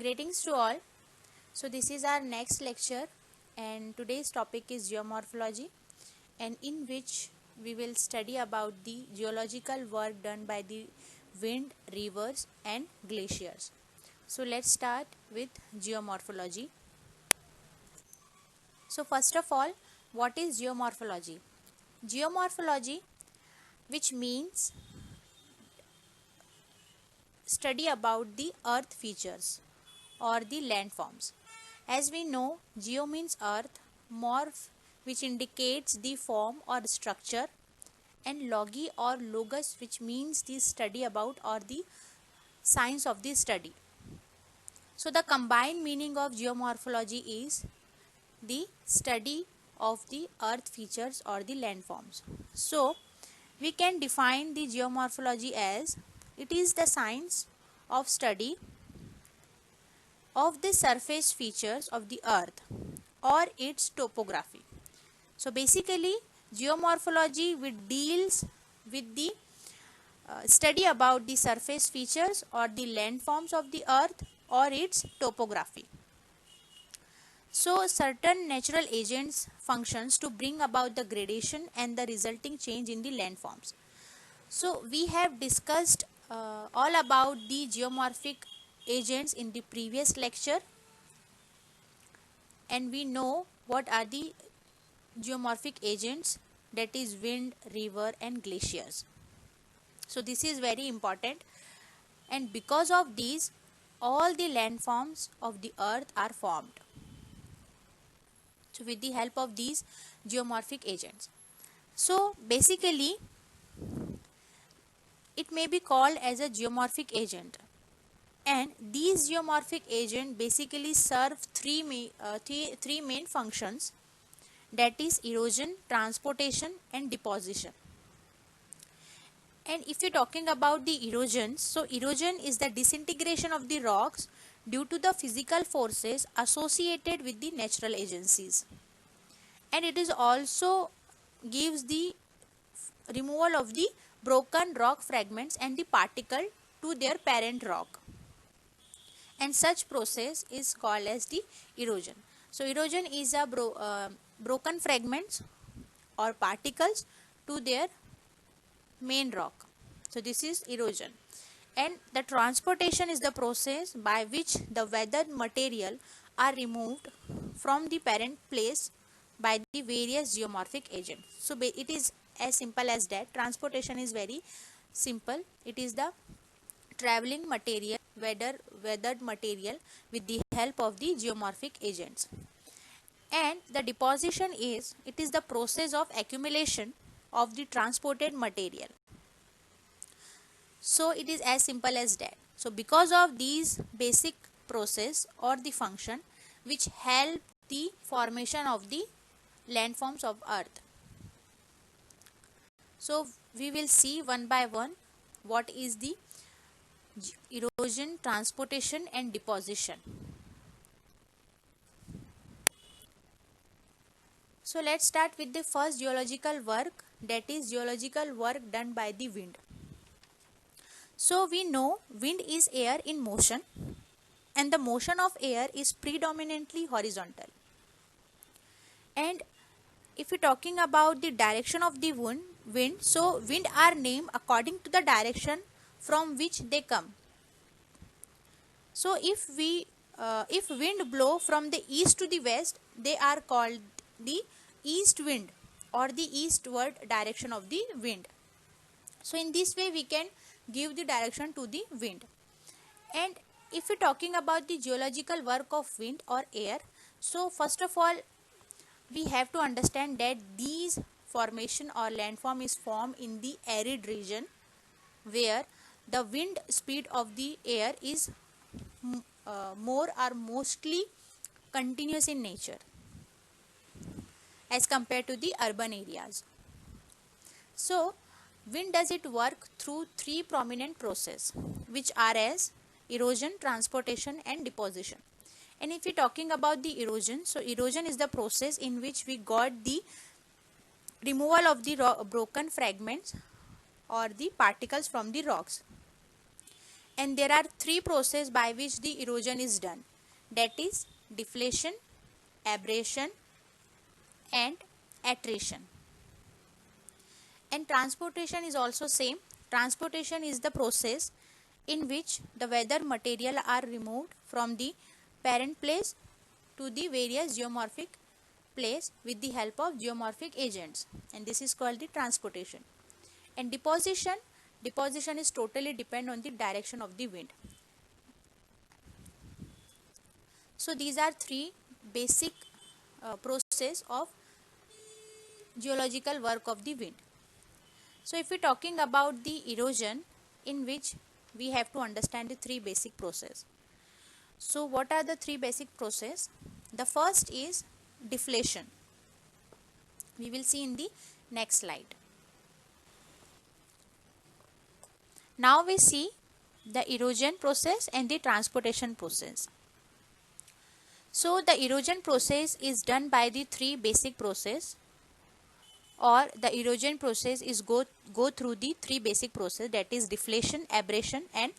Greetings to all. So this is our next lecture and today's topic is geomorphology, and in which we will study about the geological work done by the wind, rivers and glaciers. So let's start with geomorphology. So first of all, what is geomorphology? Geomorphology, which means study about the earth features or the landforms. As we know, geo means earth, morph which indicates the form or structure, and logi or logos which means the study about or the science of the study. So the combined meaning of geomorphology is the study of the earth features or the landforms. So we can define the geomorphology as it is the science of study of the surface features of the earth or its topography. So basically geomorphology which deals with the study about the surface features or the landforms of the earth or its topography. So certain natural agents functions to bring about the gradation and the resulting change in the landforms. So we have discussed all about the geomorphic agents in the previous lecture, and we know what are the geomorphic agents, that is wind, river and glaciers. So this is very important, and because of these all the landforms of the earth are formed. So with the help of these geomorphic agents. So basically it may be called as a geomorphic agent, and these geomorphic agents basically serve three main functions, that is erosion, transportation and deposition. And if you're talking about the erosion, so erosion is the disintegration of the rocks due to the physical forces associated with the natural agencies, and it is also gives the removal of the broken rock fragments and the particle to their parent rock, and such process is called as the erosion. So erosion is a broken fragments or particles to their main rock. So this is erosion. And the transportation is the process by which the weathered material are removed from the parent place by the various geomorphic agents. So it is as simple as that. Transportation is very simple. It is the traveling material, weathered material with the help of the geomorphic agents. And the deposition is, it is the process of accumulation of the transported material. So it is as simple as that. So because of these basic process or the function which help the formation of the landforms of earth. So we will see one by one what is the erosion, transportation and deposition. So let's start with the first geological work, that is geological work done by the wind. So we know wind is air in motion, and the motion of air is predominantly horizontal. And if you're talking about the direction of the wind, so wind are named according to the direction from which they come. So if wind blow from the east to the west, they are called the east wind or the eastward direction of the wind. So in this way we can give the direction to the wind. And if we're talking about the geological work of wind or air, so first of all we have to understand that these formation or landform is formed in the arid region where the wind speed of the air is more or mostly continuous in nature as compared to the urban areas. So wind does it work through three prominent processes, which are as erosion, transportation and deposition. And if we're talking about the erosion, so erosion is the process in which we got the removal of the broken fragments or the particles from the rocks. And there are three processes by which the erosion is done, that is deflation, abrasion and attrition. And transportation is also same. Transportation is the process in which the weather material are removed from the parent place to the various geomorphic place with the help of geomorphic agents, and this is called the transportation. And deposition is totally depend on the direction of the wind. So these are three basic process of geological work of the wind. So if we are talking about the erosion, in which we have to understand the three basic process. So what are the three basic process? The first is deflation. We will see in the next slide. Now we see the erosion process and the transportation process. So the erosion process is done by the three basic process, or the erosion process is go through the three basic process, that is deflation, abrasion and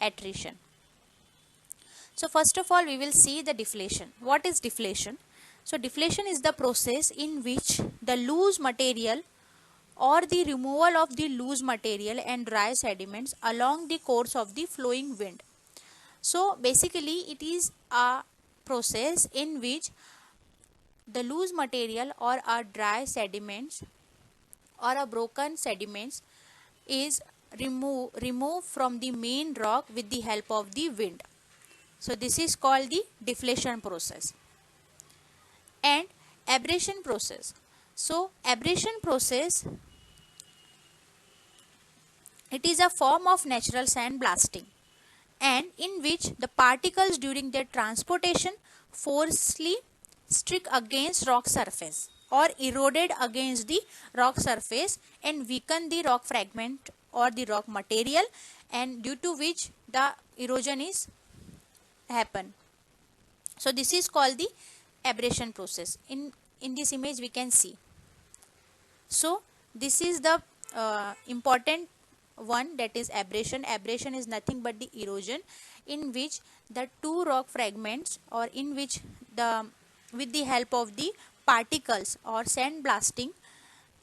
attrition. So first of all we will see the deflation. What is deflation? So deflation is the process in which the loose material or the removal of the loose material and dry sediments along the course of the flowing wind. So basically it is a process in which the loose material or a dry sediments or a broken sediments is removed from the main rock with the help of the wind. So this is called the deflation process. And abrasion process. So abrasion process, it is a form of natural sand blasting, and in which the particles during their transportation forcefully struck against rock surface or eroded against the rock surface and weaken the rock fragment or the rock material, and due to which the erosion is happen. So this is called the abrasion process. In this image we can see. So this is the important one, that is abrasion. Abrasion is nothing but the erosion in which the two rock fragments, or in which the with the help of the particles or sand blasting,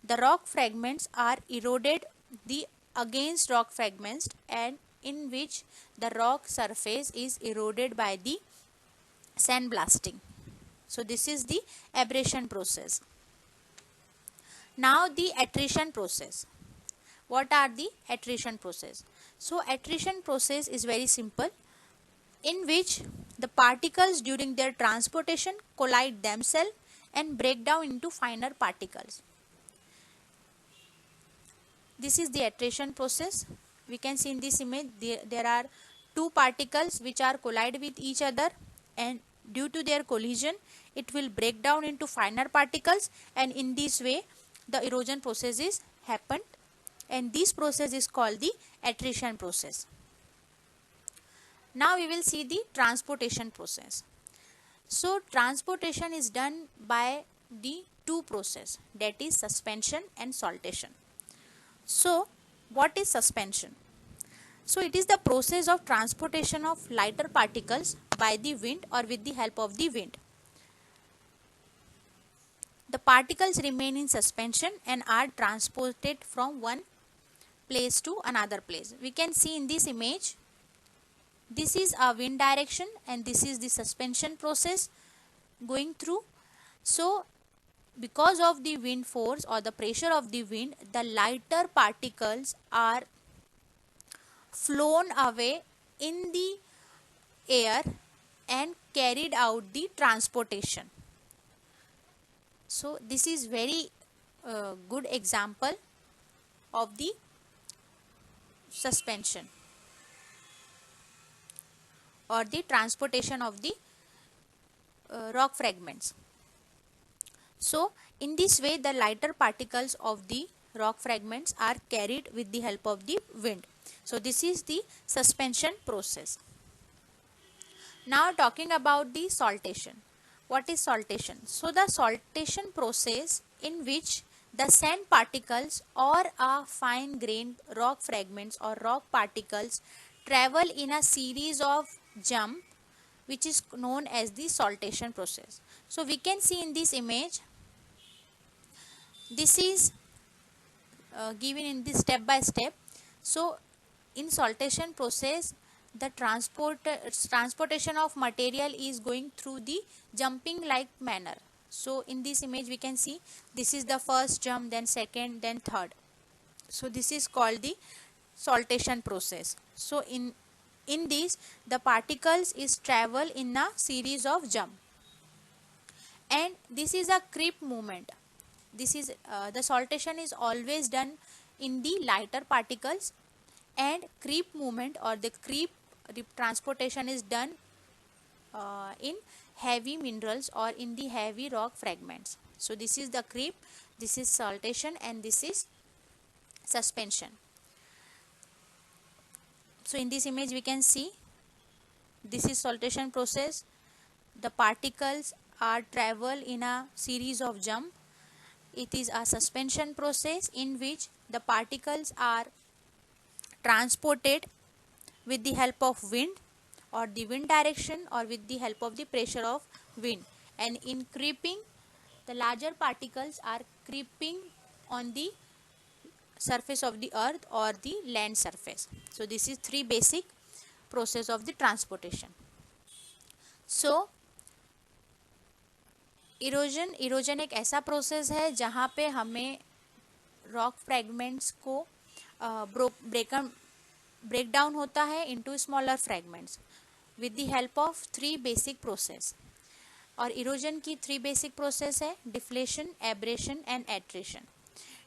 the rock fragments are eroded the against rock fragments, and in which the rock surface is eroded by the sand blasting. So this is the abrasion process. Now the attrition process. What are the attrition process? So attrition process is very simple, in which the particles during their transportation collide themselves and break down into finer particles. This is the attrition process. We can see in this image there are two particles which are collide with each other, and due to their collision it will break down into finer particles, and in this way the erosion process is happened, and this process is called the attrition process. Now we will see the transportation process. So transportation is done by the two process, that is suspension and saltation. So what is suspension? So it is the process of transportation of lighter particles by the wind or with the help of the wind. The particles remain in suspension and are transported from one place to another place. We can see in this image, this is a wind direction and this is the suspension process going through. So because of the wind force or the pressure of the wind, the lighter particles are flown away in the air and carried out the transportation. So this is very good example of the suspension or the transportation of the rock fragments. So in this way the lighter particles of the rock fragments are carried with the help of the wind. So this is the suspension process. Now talking about the saltation. What is saltation? So the saltation process in which the sand particles or a fine grained rock fragments or rock particles travel in a series of jump which is known as the saltation process. So we can see in this image, this is given in this step by step. So in saltation process, the transportation of material is going through the jumping like manner. So in this image we can see this is the first jump, then second, then third. So this is called the saltation process. So in this, the particles is travel in a series of jump, and this is a creep movement. This is the saltation is always done in the lighter particles, and creep movement or the creep transportation is done in heavy minerals or in the heavy rock fragments. So this is the creep, this is saltation, and this is suspension. So in this image we can see this is saltation process. The particles are travel in a series of jump. It is a suspension process in which the particles are transported with the help of wind or the wind direction or with the help of the pressure of wind. And in creeping, the larger particles are creeping on the surface of the earth or the land surface. So this is three basic process of the transportation. So erosion एक ऐसा process है जहाँ पे हमें rock fragments को break down होता है into smaller fragments with the help of three basic process. और इरोजन की थ्री बेसिक प्रोसेस है deflation, abrasion and attrition.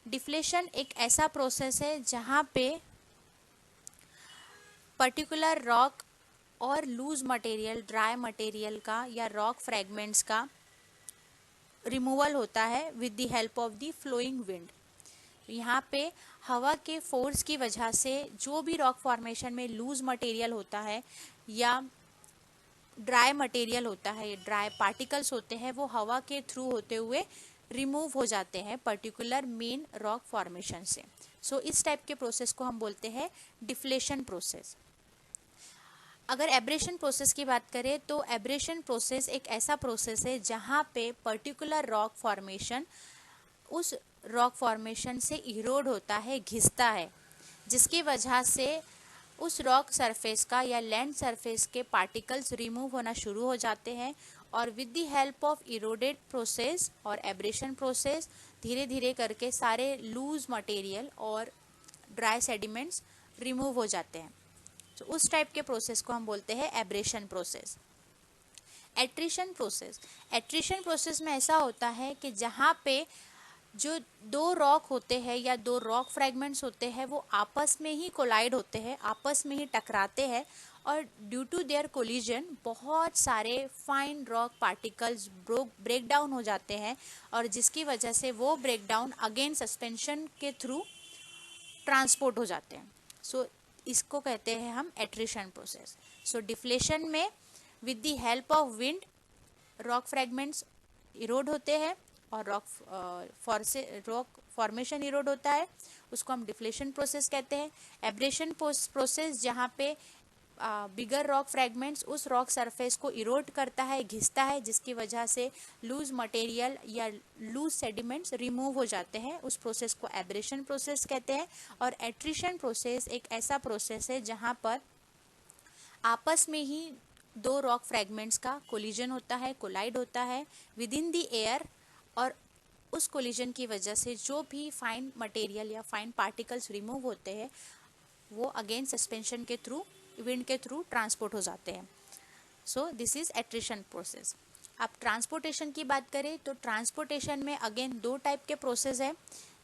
Deflation एक ऐसा प्रोसेस है जहाँ पे पर्टिकुलर रॉक और लूज मटेरियल, ड्राई मटेरियल का या रॉक फ्रैगमेंट्स का रिमूवल होता है with the help of the flowing wind. यहाँ पे हवा के फोर्स की वजह से जो भी रॉक फॉर्मेशन में लूज मटेरियल होता है या ड्राई मटेरियल होता है, ड्राई पार्टिकल्स होते हैं, वो हवा के थ्रू होते हुए रिमूव हो जाते हैं पर्टिकुलर मेन रॉक फॉर्मेशन से. सो इस टाइप के प्रोसेस को हम बोलते हैं डिफ्लेशन प्रोसेस. अगर एब्रेशन प्रोसेस की बात करें तो एब्रेशन प्रोसेस एक ऐसा प्रोसेस है जहाँ पे पर्टिकुलर रॉक फॉर्मेशन उस रॉक फॉर्मेशन से इरोड होता है, घिसता है, जिसकी वजह से उस रॉक सरफेस का या लैंड सरफेस के पार्टिकल्स रिमूव होना शुरू हो जाते हैं और with the help of eroded process और एब्रेशन प्रोसेस धीरे धीरे करके सारे लूज मटेरियल और ड्राई सेडिमेंट्स रिमूव हो जाते हैं. तो उस टाइप के प्रोसेस को हम बोलते हैं एब्रेशन प्रोसेस. एट्रिशन प्रोसेस में ऐसा होता है कि जहाँ पे जो दो रॉक होते हैं या दो रॉक फ्रैगमेंट्स होते हैं वो आपस में ही कोलाइड होते हैं, आपस में ही टकराते हैं और ड्यू टू देयर कोलिजन बहुत सारे fine rock particles break down हो जाते हैं और जिसकी वजह से वो ब्रेक डाउन अगेन सस्पेंशन के थ्रू ट्रांसपोर्ट हो जाते हैं. सो इसको कहते हैं हम एट्रिशन प्रोसेस. सो डिफ्लेशन में with the help of wind rock fragments erode होते हैं और रॉक फॉर्मेशन इरोड होता है, उसको हम डिफ्लेशन प्रोसेस कहते हैं. एब्रेशन प्रोसेस जहाँ पे बिगर रॉक फ्रैगमेंट्स उस रॉक सरफेस को इरोड करता है, घिसता है, जिसकी वजह से लूज मटेरियल या लूज सेडिमेंट्स रिमूव हो जाते हैं. उस प्रोसेस को एब्रेशन प्रोसेस कहते हैं. और एट्रिशन प्रोसेस एक ऐसा प्रोसेस है जहाँ पर आपस में ही दो रॉक फ्रैगमेंट्स का कोलिजन होता है, कोलाइड होता है विद इन द एयर और उस कोलिजन की वजह से जो भी फाइन मटेरियल या फाइन पार्टिकल्स रिमूव होते हैं वो अगेन सस्पेंशन के थ्रू, विंड के थ्रू ट्रांसपोर्ट हो जाते हैं. So this is attrition process. अब ट्रांसपोर्टेशन की बात करें तो ट्रांसपोर्टेशन में अगेन दो टाइप के प्रोसेस है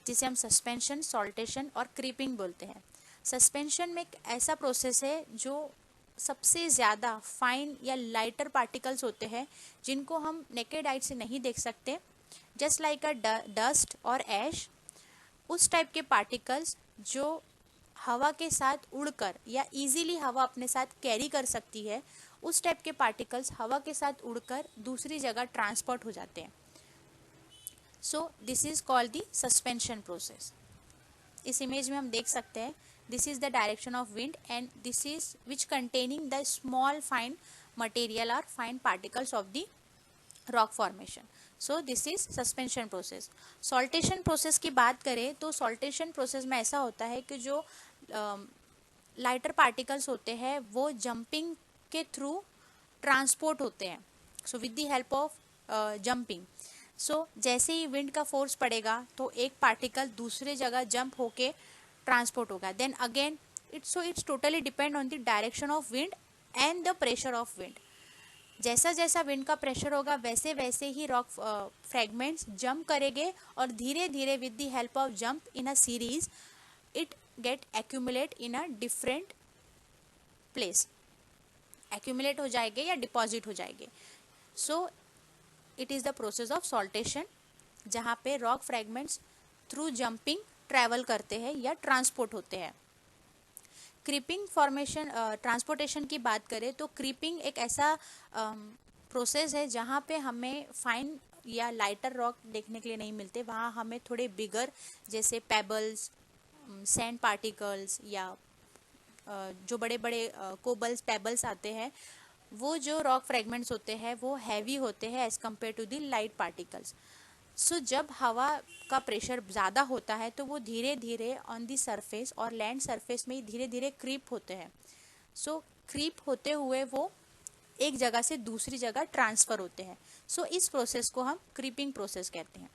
जिसे हम सस्पेंशन, सॉल्टेशन और क्रीपिंग बोलते हैं. सस्पेंशन में एक ऐसा प्रोसेस है जो सबसे ज़्यादा फाइन या लाइटर पार्टिकल्स होते हैं जिनको हम नेकेड आइज से नहीं देख सकते, जस्ट लाइक अ डस्ट और ऐश. उस टाइप के पार्टिकल्स जो हवा के साथ उड़कर या इजीली हवा अपने साथ कैरी कर सकती है, उस टाइप के पार्टिकल्स हवा के साथ उड़कर दूसरी जगह ट्रांसपोर्ट हो जाते हैं. So this is called the suspension process. इस इमेज में हम देख सकते हैं this is the direction of wind, and this is which containing the small fine material or fine particles of the rock formation. So this is suspension process. Saltation process की बात करें तो सॉल्टेशन प्रोसेस में ऐसा होता है कि जो लाइटर पार्टिकल्स होते हैं वो जंपिंग के थ्रू ट्रांसपोर्ट होते हैं. So with the help of jumping. So जैसे ही विंड का फोर्स पड़ेगा तो एक पार्टिकल दूसरे जगह जंप होके ट्रांसपोर्ट होगा. Then again it's totally depend on the direction of wind and the pressure of wind. जैसा जैसा विंड का प्रेशर होगा वैसे वैसे ही रॉक फ्रेगमेंट्स जंप करेंगे और धीरे धीरे with the help of jump in a series it get accumulate in a different place. Accumulate हो जाएंगे या डिपॉजिट हो जाएंगे. सो it is the process of saltation जहाँ पे rock fragments through jumping travel करते हैं या ट्रांसपोर्ट होते हैं. क्रीपिंग फॉर्मेशन ट्रांसपोर्टेशन की बात करें तो क्रीपिंग एक ऐसा प्रोसेस है जहाँ पे हमें फाइन या लाइटर रॉक देखने के लिए नहीं मिलते. वहाँ हमें थोड़े बिगर जैसे पेबल्स, सैंड पार्टिकल्स या जो बड़े बड़े कोबल्स पेबल्स आते हैं वो जो रॉक फ्रेगमेंट्स होते हैं वो हैवी होते हैं as compare to the light particles. So जब हवा का प्रेशर ज़्यादा होता है तो वो धीरे धीरे ऑन दी सरफेस और लैंड सरफेस में ही धीरे धीरे क्रीप होते हैं. सो क्रीप होते हुए वो एक जगह से दूसरी जगह ट्रांसफ़र होते हैं. सो इस प्रोसेस को हम क्रीपिंग प्रोसेस कहते हैं.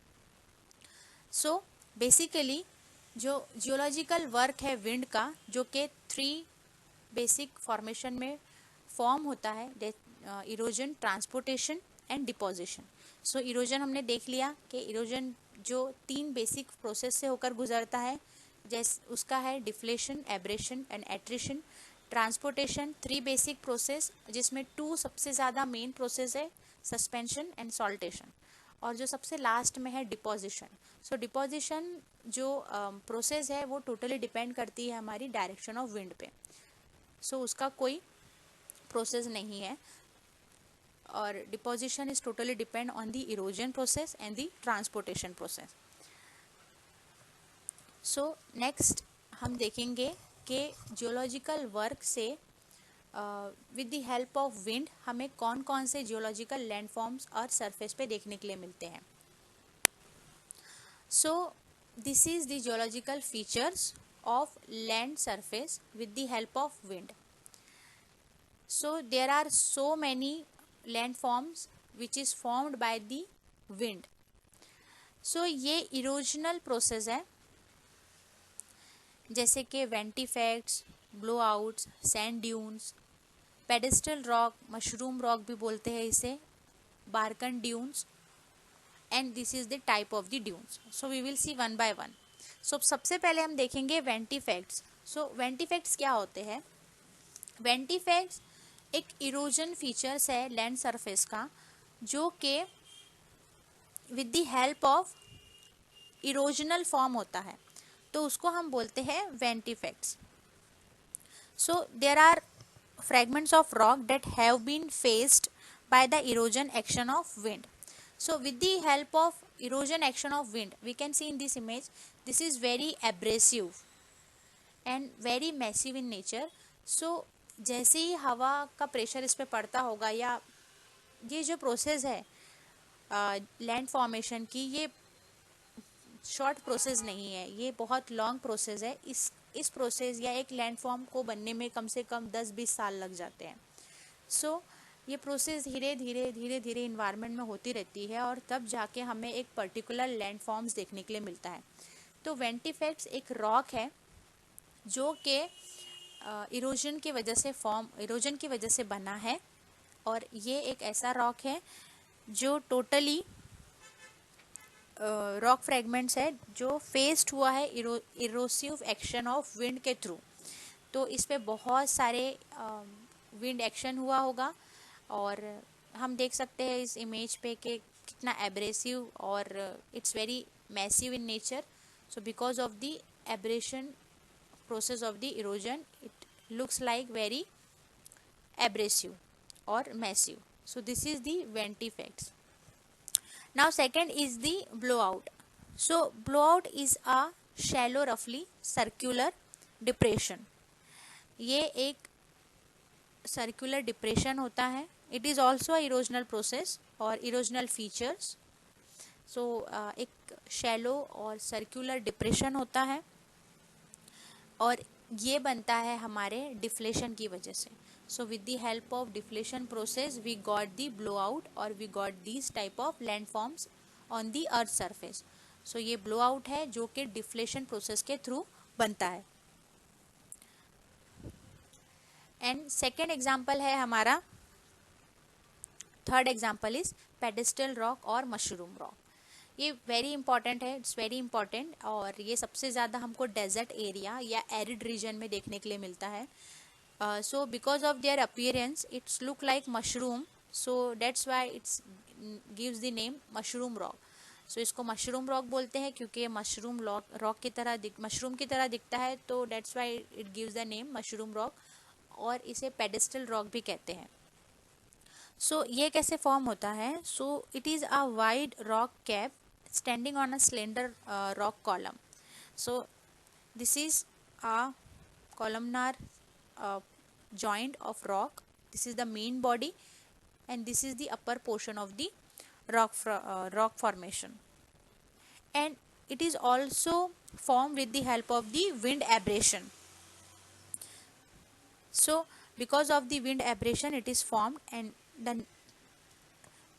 सो बेसिकली जो जियोलॉजिकल वर्क है विंड का जो कि 3 बेसिक फॉर्मेशन में फॉर्म होता है, erosion, transportation and deposition. So erosion हमने देख लिया कि इरोजन जो 3 बेसिक प्रोसेस से होकर गुजरता है, जैसे उसका है deflation, abrasion and attrition. Transportation 3 basic process जिसमें 2 सबसे ज़्यादा मेन प्रोसेस है, सस्पेंशन एंड सॉल्टेशन, और जो सबसे लास्ट में है डिपोजिशन. सो डिपोजिशन जो प्रोसेस है वो टोटली डिपेंड करती है हमारी डायरेक्शन ऑफ विंड पे. सो उसका कोई प्रोसेस नहीं है, और deposition is totally depend on the erosion process and the transportation process. So next हम देखेंगे कि जियोलॉजिकल वर्क से with the help of wind हमें कौन कौन से जियोलॉजिकल लैंडफॉर्म्स और सरफेस पे देखने के लिए मिलते हैं. So this is the geological features of land surface with the help of wind. So there are so many landforms which is formed by the wind. So ये erosional process है, जैसे कि ventifacts, blowouts, sand dunes, pedestal rock, mushroom rock भी बोलते हैं इसे, barchan dunes, and this is the type of the dunes. So we will see one by one. So सबसे पहले हम देखेंगे वेंटिफैक्ट्स. सो वेंटिफैक्ट्स क्या होते हैं? वेंटिफैक्ट्स एक इरोजन फीचर्स है लैंड सरफेस का जो कि with the help of erosional form होता है, तो उसको हम बोलते हैं ventifacts. So there are fragments of rock that have been faced by the erosion action of wind. So with the help of erosion action of wind, we can see in this image, this is very abrasive and very massive in nature. So जैसे ही हवा का pressure इस पे पड़ता होगा, या ये जो प्रोसेस है लैंड फॉर्मेशन की, ये शॉर्ट प्रोसेस नहीं है, ये बहुत लॉन्ग प्रोसेस है. इस प्रोसेस या एक लैंडफॉर्म को बनने में कम से कम 10-20 साल लग जाते हैं. सो ये प्रोसेस धीरे धीरे इन्वायरमेंट में होती रहती है और तब जाके हमें एक पर्टिकुलर लैंडफॉर्म्स देखने के लिए मिलता है. तो वेंटिफैक्ट्स एक रॉक है जो कि इरोजन की वजह से बना है, और ये एक ऐसा रॉक है जो टोटली रॉक फ्रेगमेंट्स है जो फेस्ड हुआ है इरोसिव एक्शन ऑफ विंड के थ्रू. तो इस पे बहुत सारे विंड एक्शन हुआ होगा, और हम देख सकते हैं इस इमेज पे कि कितना एब्रेसिव और it's very massive in nature. So because of the abrasion process of the erosion, it looks like very abrasive or massive. So this is the ventifacts. Now second is the blowout. So blowout is a shallow, roughly circular depression, ये एक circular depression होता है. It is also erosional process और erosional features. सो एक shallow और circular depression होता है और ये बनता है हमारे डिफ्लेशन की वजह से. So with the help of deflation process we got the blow out और we got these type of landforms on the earth surface. So ये ब्लो आउट है जो कि डिफ्लेशन प्रोसेस के थ्रू बनता है. एंड सेकेंड एग्जाम्पल है हमारा, third example is pedestal rock और मशरूम रॉक. ये वेरी इंपॉर्टेंट है, इट्स वेरी इंपॉर्टेंट, और ये सबसे ज़्यादा हमको डेजर्ट एरिया या एरिड रीजन में देखने के लिए मिलता है. So because of their appearance it's look like mushroom, so that's why it's gives the name mushroom rock. So इसको मशरूम रॉक बोलते हैं क्योंकि ये मशरूम रॉक की तरह मशरूम की तरह दिखता है, तो that's why it gives the name mushroom rock. और इसे पेडेस्टल रॉक भी कहते हैं. सो ये कैसे फॉर्म होता है? सो it is a wide rock cap standing on a slender rock column. So this is a columnar joint of rock. This is the main body and this is the upper portion of the rock formation. And it is also formed with the help of the wind abrasion. So because of the wind abrasion it is formed, and then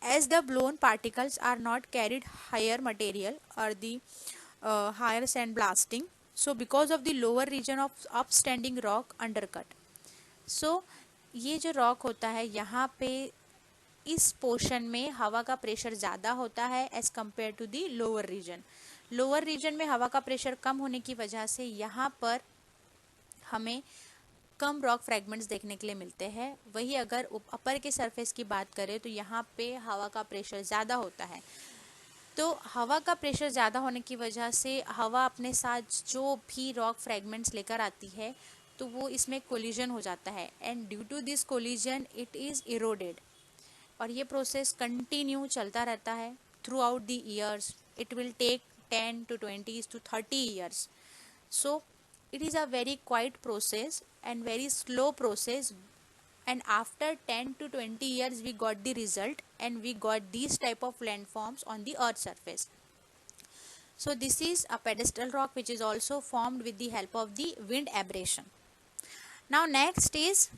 as the blown particles are not carried higher material or the higher sand blasting, so because of the lower region of upstanding rock undercut. So ये जो rock होता है यहाँ पे इस portion में हवा का प्रेशर ज़्यादा होता है as compare to the lower region. Lower region में हवा का प्रेशर कम होने की वजह से यहाँ पर हमें कम रॉक फ्रैगमेंट्स देखने के लिए मिलते हैं. वही अगर अपर के सरफेस की बात करें तो यहाँ पे हवा का प्रेशर ज़्यादा होता है. तो हवा का प्रेशर ज़्यादा होने की वजह से हवा अपने साथ जो भी रॉक फ्रैगमेंट्स लेकर आती है तो वो इसमें कोलिजन हो जाता है, and due to this collision it is eroded. और ये प्रोसेस कंटिन्यू चलता रहता है throughout the years. It will take 10 to 20 to 30 years. So it is a very quiet process and very slow process, and after 10 to 20 years we got the result and we got these type of landforms on the earth surface. So this is a pedestal rock which is also formed with the help of the wind abrasion. Now next is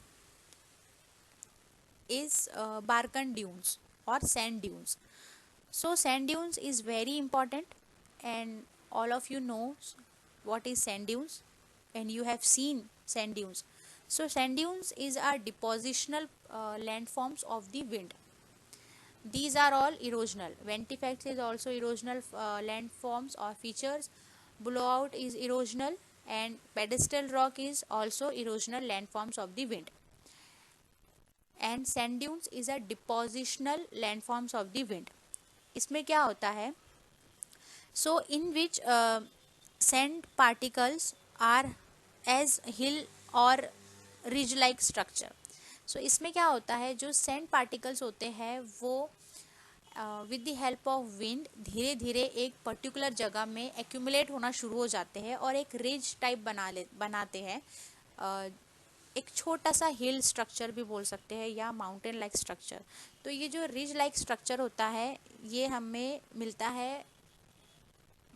Barkhan dunes or sand dunes. So sand dunes is very important, and all of you know what is sand dunes and you have seen sand dunes. So sand dunes is a depositional landforms of the wind. These are all erosional. Ventifact is also erosional landforms or features. Blowout is erosional, and pedestal rock is also erosional landforms of the wind. And sand dunes is a depositional landforms of the wind. इसमें क्या होता है? So in which sand particles are as hill or ridge like structure. So इसमें क्या होता है, जो sand particles होते हैं वो with the help of wind धीरे धीरे एक पर्टिकुलर जगह में एक्यूमुलेट होना शुरू हो जाते हैं और एक रिज टाइप बनाते हैं. एक छोटा सा हिल स्ट्रक्चर भी बोल सकते हैं या माउंटेन लाइक स्ट्रक्चर. तो ये जो रिज लाइक स्ट्रक्चर होता है ये हमें मिलता है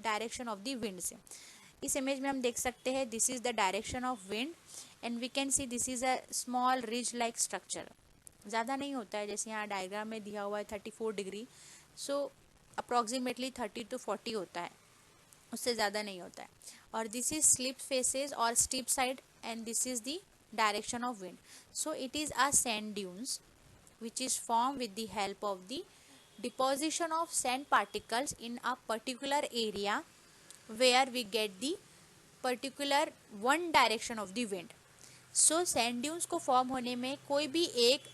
डायरेक्शन ऑफ द विंड से. इस इमेज में हम देख सकते हैं this is the direction of wind and we can see this is a small ridge like structure. ज़्यादा नहीं होता है, जैसे यहाँ डायग्राम में दिया हुआ है 34 डिग्री. सो अप्रॉक्सीमेटली 30 to 40 होता है, उससे ज़्यादा नहीं होता है. और दिस इज स्लिप फेसेस और steep side and this is the direction of wind. So it is a sand dunes which is formed with the help of the deposition of sand particles in a particular area where we get the particular one direction of the wind. So sand dunes को form होने में कोई भी एक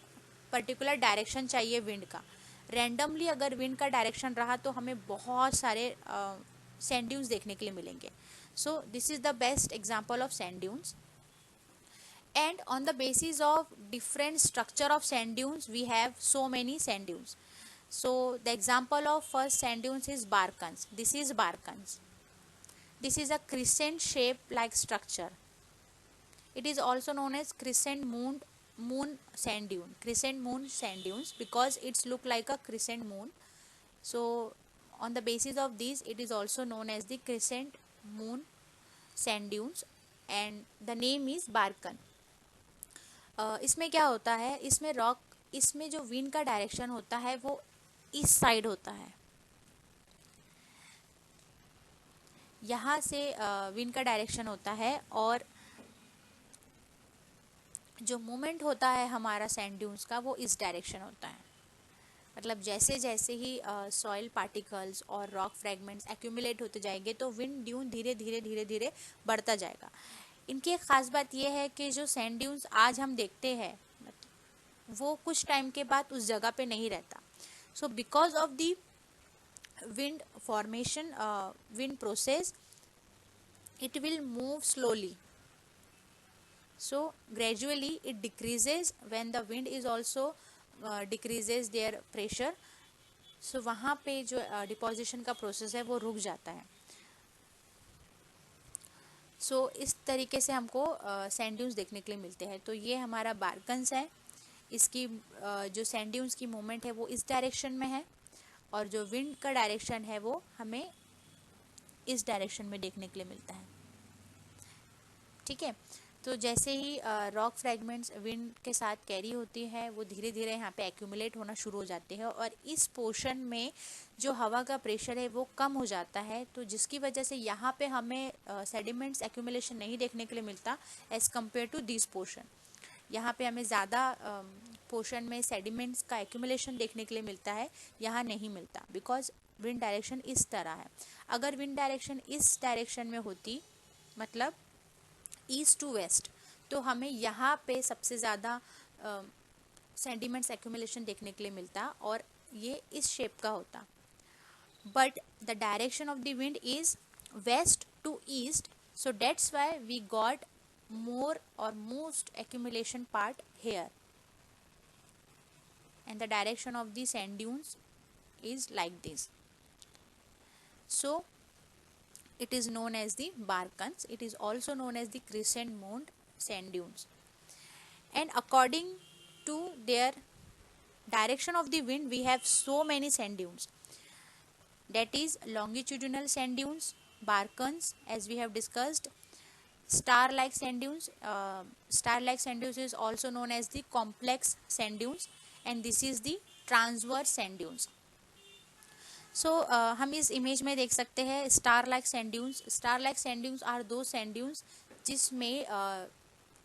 particular direction चाहिए wind का. Randomly अगर wind का डायरेक्शन रहा तो हमें बहुत सारे सैंड ड्यून्स देखने के लिए मिलेंगे. So this is the best example of sand dunes. And on the basis of different structure of sand dunes we have so many sand dunes. So the example of first sand dunes is Barkhans. This is Barkhans. This is a crescent shape like structure. It is also known as crescent moon sand dune. Crescent moon sand dunes because it's look like a crescent moon. So on the basis of this, it is also known as the crescent moon sand dunes, and the name is Barkan. इसमें क्या होता है, इसमें rock, इसमें जो wind का direction होता है वो इस साइड होता है, यहाँ से विंड का डायरेक्शन होता है, और जो मूवमेंट होता है हमारा सैंड ड्यून्स का वो इस डायरेक्शन होता है। मतलब जैसे जैसे ही सॉइल पार्टिकल्स और रॉक फ्रेगमेंट्स एक्यूमुलेट होते जाएंगे तो विंड ड्यून धीरे धीरे धीरे धीरे बढ़ता जाएगा। इनकी एक ख़ास बात यह है कि जो सैंड ड्यून्स आज हम देखते हैं वो कुछ टाइम के बाद उस जगह पे नहीं रहता। सो because of the wind formation, wind process, it will move slowly, so gradually it decreases when the wind is also decreases their pressure, so वहाँ पे जो डिपोजिशन का प्रोसेस है वो रुक जाता है। सो इस तरीके से हमको सैंड ड्यून्स देखने के लिए मिलते हैं। तो ये हमारा बारकन्स है, इसकी जो सैंड ड्यून्स की मूवमेंट है वो इस डायरेक्शन में है, और जो विंड का डायरेक्शन है वो हमें इस डायरेक्शन में देखने के लिए मिलता है। ठीक है, तो जैसे ही रॉक फ्रेगमेंट्स विंड के साथ कैरी होती है वो धीरे धीरे यहाँ पे एक्यूमुलेट होना शुरू हो जाते हैं, और इस पोर्शन में जो हवा का प्रेशर है वो कम हो जाता है, तो जिसकी वजह से यहाँ पे हमें सेडिमेंट्स एक्यूमुलेशन नहीं देखने के लिए मिलता as compare to this portion. यहाँ पे हमें ज़्यादा पोर्शन में सेडिमेंट्स का एक्यूमुलेशन देखने के लिए मिलता है, यहाँ नहीं मिलता बिकॉज विंड डायरेक्शन इस तरह है। अगर विंड डायरेक्शन इस डायरेक्शन में होती, मतलब ईस्ट टू वेस्ट, तो हमें यहाँ पे सबसे ज़्यादा सेडिमेंट्स एक्यूमुलेशन देखने के लिए मिलता, और ये इस शेप का होता। But the direction of the wind is west to east, so that's why we got more or most accumulation part here, and the direction of the sand dunes is like this. So it is known as the Barkans. It is also known as the crescent moon sand dunes, and according to their direction of the wind we have so many sand dunes, that is longitudinal sand dunes, Barkans, as we have discussed, star-like sand dunes. Star-like sand dunes is also known as the complex sand dunes, and this is the transverse sand dunes. So हम इस image में देख सकते हैं star like sand dunes. Star like sand dunes are those sand dunes जिसमें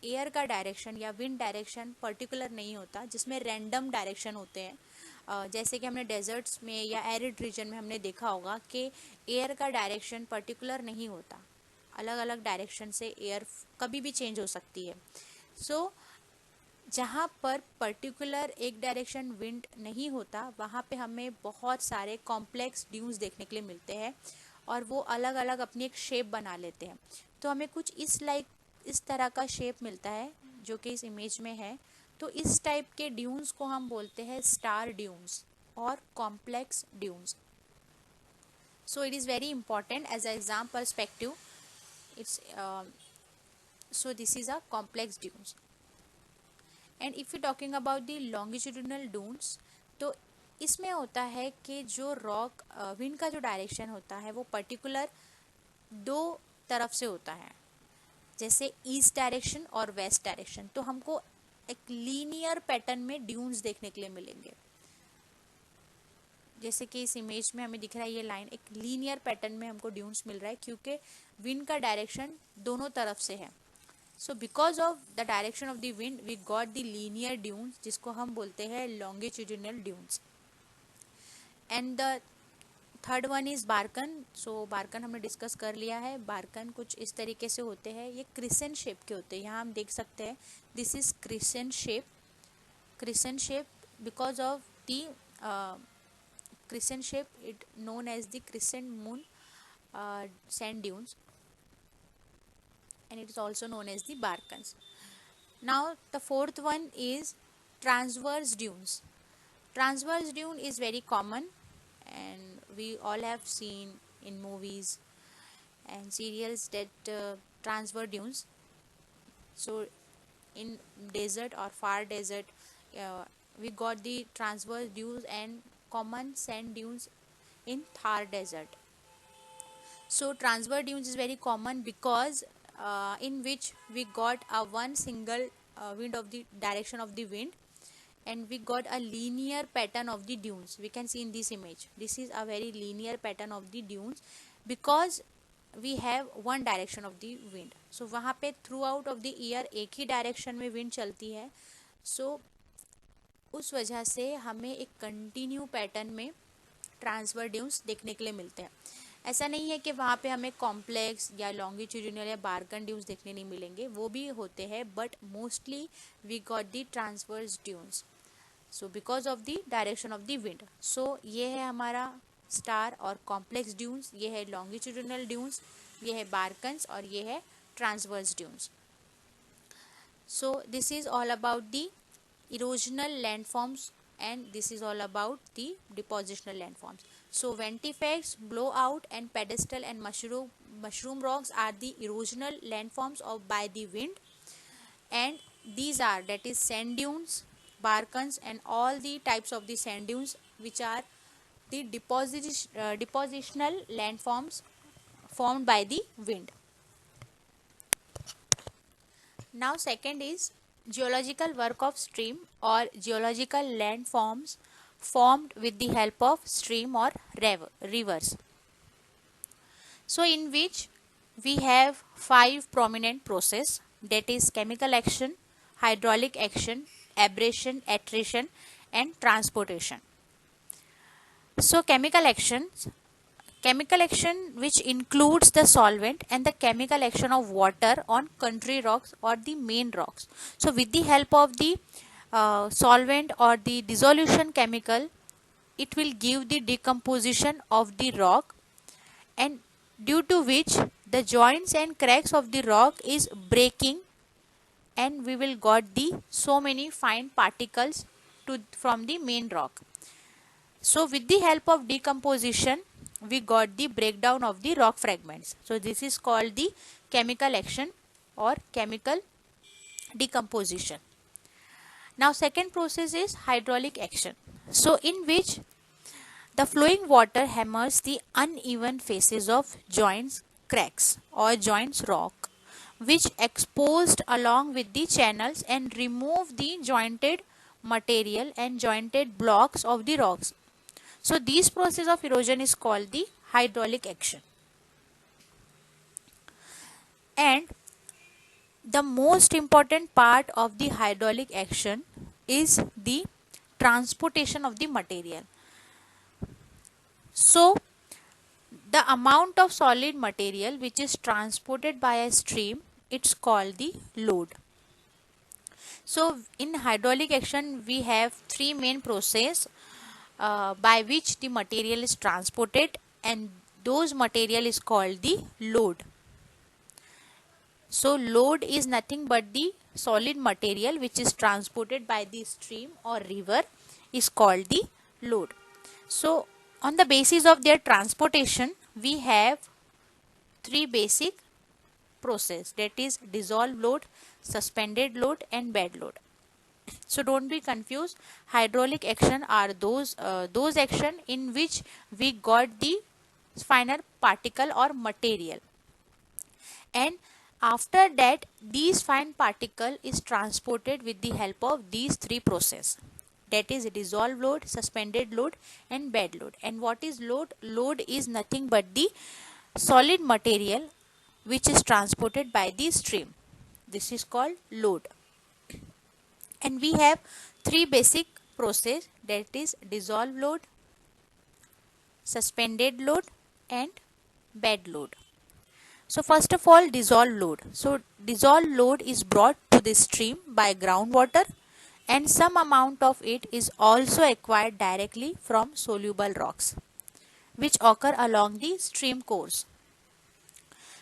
air का direction या wind direction particular नहीं होता, जिसमें रैंडम डायरेक्शन होते हैं। जैसे कि हमने डेजर्ट्स में या एरिड रीजन में हमने देखा होगा कि एयर का डायरेक्शन पर्टिकुलर नहीं होता, अलग अलग डायरेक्शन से एयर कभी भी चेंज हो सकती है। सो जहाँ पर पर्टिकुलर एक डायरेक्शन विंड नहीं होता वहाँ पे हमें बहुत सारे कॉम्प्लेक्स ड्यून्स देखने के लिए मिलते हैं, और वो अलग अलग अपनी एक शेप बना लेते हैं। तो हमें कुछ इस तरह का शेप मिलता है जो कि इस इमेज में है। तो इस टाइप के ड्यून्स को हम बोलते हैं स्टार ड्यून्स और complex dunes. So it is very important as a exam perspective. It's so this is a complex dunes. And if we talking about the longitudinal dunes, तो इसमें होता है कि जो रॉक विंड का जो डायरेक्शन होता है वो पर्टिकुलर दो तरफ से होता है, जैसे ईस्ट डायरेक्शन और वेस्ट डायरेक्शन। तो हमको एक लीनियर पैटर्न में ड्यून्स देखने के लिए मिलेंगे, जैसे कि इस इमेज में हमें दिख रहा है ये लाइन एक लीनियर पैटर्न में हमको ड्यून्स मिल रहा है क्योंकि विंड का डायरेक्शन दोनों तरफ से है। So because of the direction of the wind we got the linear dunes, जिसको हम बोलते हैं longitudinal dunes. And the third one is barchan. So barchan हमने डिस्कस कर लिया है। बारकन कुछ इस तरीके से होते हैं, ये क्रिसेंट शेप के होते हैं। यहाँ हम देख सकते हैं this is crescent shape. Crescent shape because of the crescent shape, it known as the crescent moon sand dunes, and it is also known as the Barkans. Now the fourth one is transverse dunes. Transverse dune is very common and we all have seen in movies and serials that transverse dunes, So in desert or far desert, we got the transverse dunes and common sand dunes in Thar desert. So transverse dunes is very common because in which we got a one single wind of the direction of the wind, and we got a linear pattern of the dunes. We can see in this image, this is a very linear pattern of the dunes because we have one direction of the wind. So वहाँ पे through out of the year एक ही direction में wind चलती है. सो उस वजह से हमें एक कंटिन्यू पैटर्न में ट्रांसफर ड्यून्स देखने के लिए मिलते हैं. ऐसा नहीं है कि वहाँ पे हमें कॉम्प्लेक्स या लॉन्गिट्यूडिनल या बारकन ड्यून्स देखने नहीं मिलेंगे, वो भी होते हैं, but mostly we got the transverse dunes. So because of the direction of the wind. So ये है हमारा स्टार और कॉम्प्लेक्स ड्यून्स, ये है लॉन्गिट्यूडिनल ड्यून्स, ये है बारकन्स और ये है transverse dunes. So this is all about the erosional landforms and this is all about the depositional landforms. So ventifex, blowout and pedestal and mushroom rocks are the erosional landforms of by the wind, and these are, that is, sand dunes, barkans and all the types of the sand dunes which are the depositional landforms formed by the wind. Now second is geological work of stream or geological landforms formed with the help of stream or rivers. So in which we have five prominent process, that is chemical action, hydraulic action, abrasion, attrition and transportation. So chemical action which includes the solvent and the chemical action of water on country rocks or the main rocks. So with the help of the solvent or the dissolution chemical, it will give the decomposition of the rock, and due to which the joints and cracks of the rock is breaking, and we will got the so many fine particles from the main rock. So with the help of decomposition, we got the breakdown of the rock fragments. So this is called the chemical action or chemical decomposition. Now second process is hydraulic action. So in which the flowing water hammers the uneven faces of joints, cracks or joints rock, which exposed along with the channels and remove the jointed material and jointed blocks of the rocks. So this process of erosion is called the hydraulic action. And the most important part of the hydraulic action is the transportation of the material. So the amount of solid material which is transported by a stream, it's called the load. So in hydraulic action we have three main process by which the material is transported, and those material is called the load. So load is nothing but the solid material which is transported by the stream or river is called the load. So on the basis of their transportation, we have three basic process, that is dissolved load, suspended load and bed load. So don't be confused. Hydraulic action are those action in which we got the finer particle or material, and after that these fine particle is transported with the help of these three process, that is dissolved load, suspended load and bed load. And what is load? Load is nothing but the solid material which is transported by the stream. This is called load. And we have three basic process, that is dissolved load, suspended load and bed load. So first of all, dissolved load. So dissolved load is brought to the stream by groundwater, and some amount of it is also acquired directly from soluble rocks which occur along the stream course.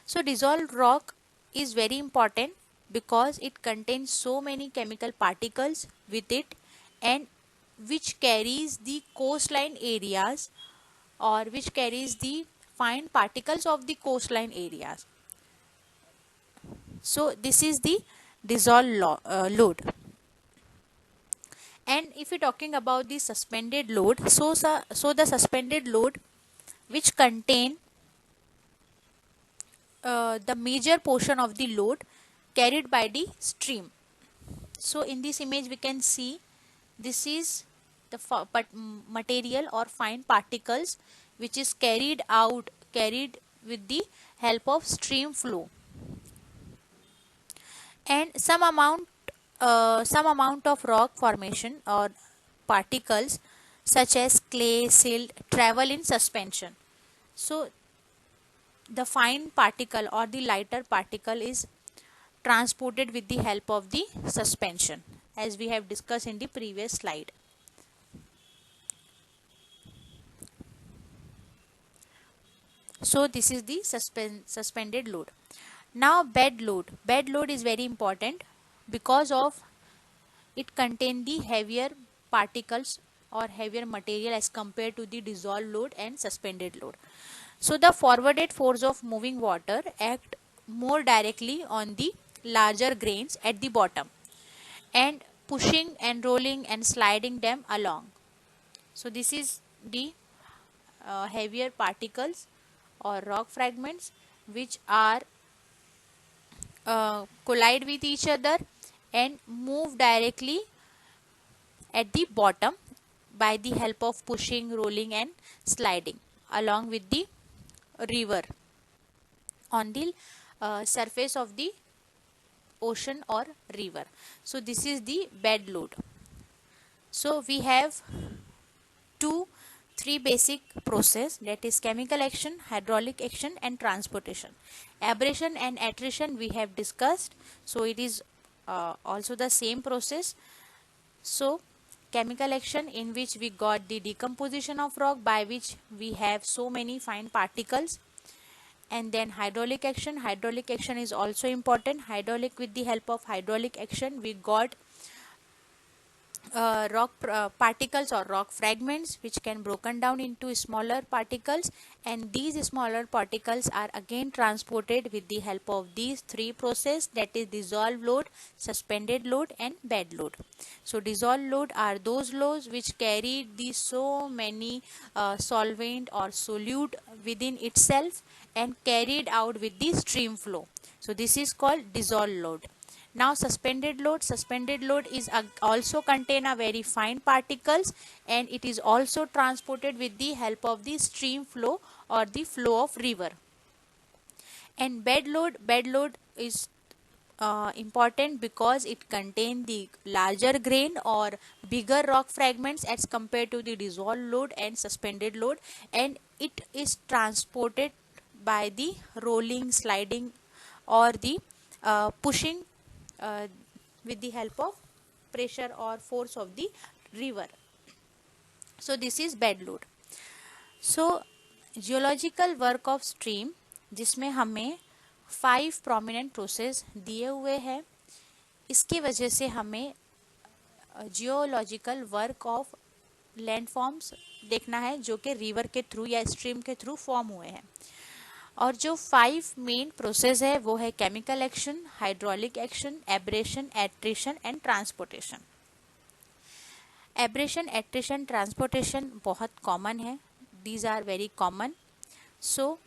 So dissolved rock is very important because it contains so many chemical particles with it, and which carries the coastline areas or which carries the fine particles of the coastline areas. So this is the load. And if we're talking about the suspended load, so the suspended load which contain the major portion of the load carried by the stream. So in this image we can see this is the material or fine particles which is carried with the help of stream flow, and some amount of rock formation or particles such as clay, silt travel in suspension. So the fine particle or the lighter particle is transported with the help of the suspension, as we have discussed in the previous slide. So this is the suspended load. Now bed load. Bed load is very important because of it contain the heavier particles or heavier material as compared to the dissolved load and suspended load. So the forwarded force of moving water act more directly on the larger grains at the bottom and pushing and rolling and sliding them along. So this is the heavier particles or rock fragments which are collide with each other and move directly at the bottom by the help of pushing, rolling and sliding along with the river on the surface of the ocean or river. So this is the bed load. So we have three basic process, that is chemical action, hydraulic action and transportation. Abrasion and attrition we have discussed, so it is also the same process. So chemical action, in which we got the decomposition of rock by which we have so many fine particles. And then hydraulic action is also important. Hydraulic, with the help of hydraulic action we got rock particles or rock fragments which can broken down into smaller particles, and these smaller particles are again transported with the help of these three process, that is dissolved load, suspended load and bed load. So dissolved load are those loads which carry the so many solvent or solute within itself and carried out with the stream flow. So this is called dissolved load. Now suspended load is also contain a very fine particles, and it is also transported with the help of the stream flow or the flow of river. And bed load is important because it contain the larger grain or bigger rock fragments as compared to the dissolved load and suspended load, and it is transported by the rolling, sliding or the pushing uh, with the help of pressure or force of the river. So this is bed load. So geological work of stream, जिसमें हमें 5 prominent process दिए हुए हैं, इसकी वजह से हमें geological work of landforms देखना है जो कि रिवर के थ्रू या स्ट्रीम के थ्रू फॉर्म हुए हैं. और जो 5 मेन प्रोसेस है वो है chemical action, hydraulic action, abrasion, attrition and transportation. Abrasion, attrition, transportation बहुत कॉमन है. These are very common. So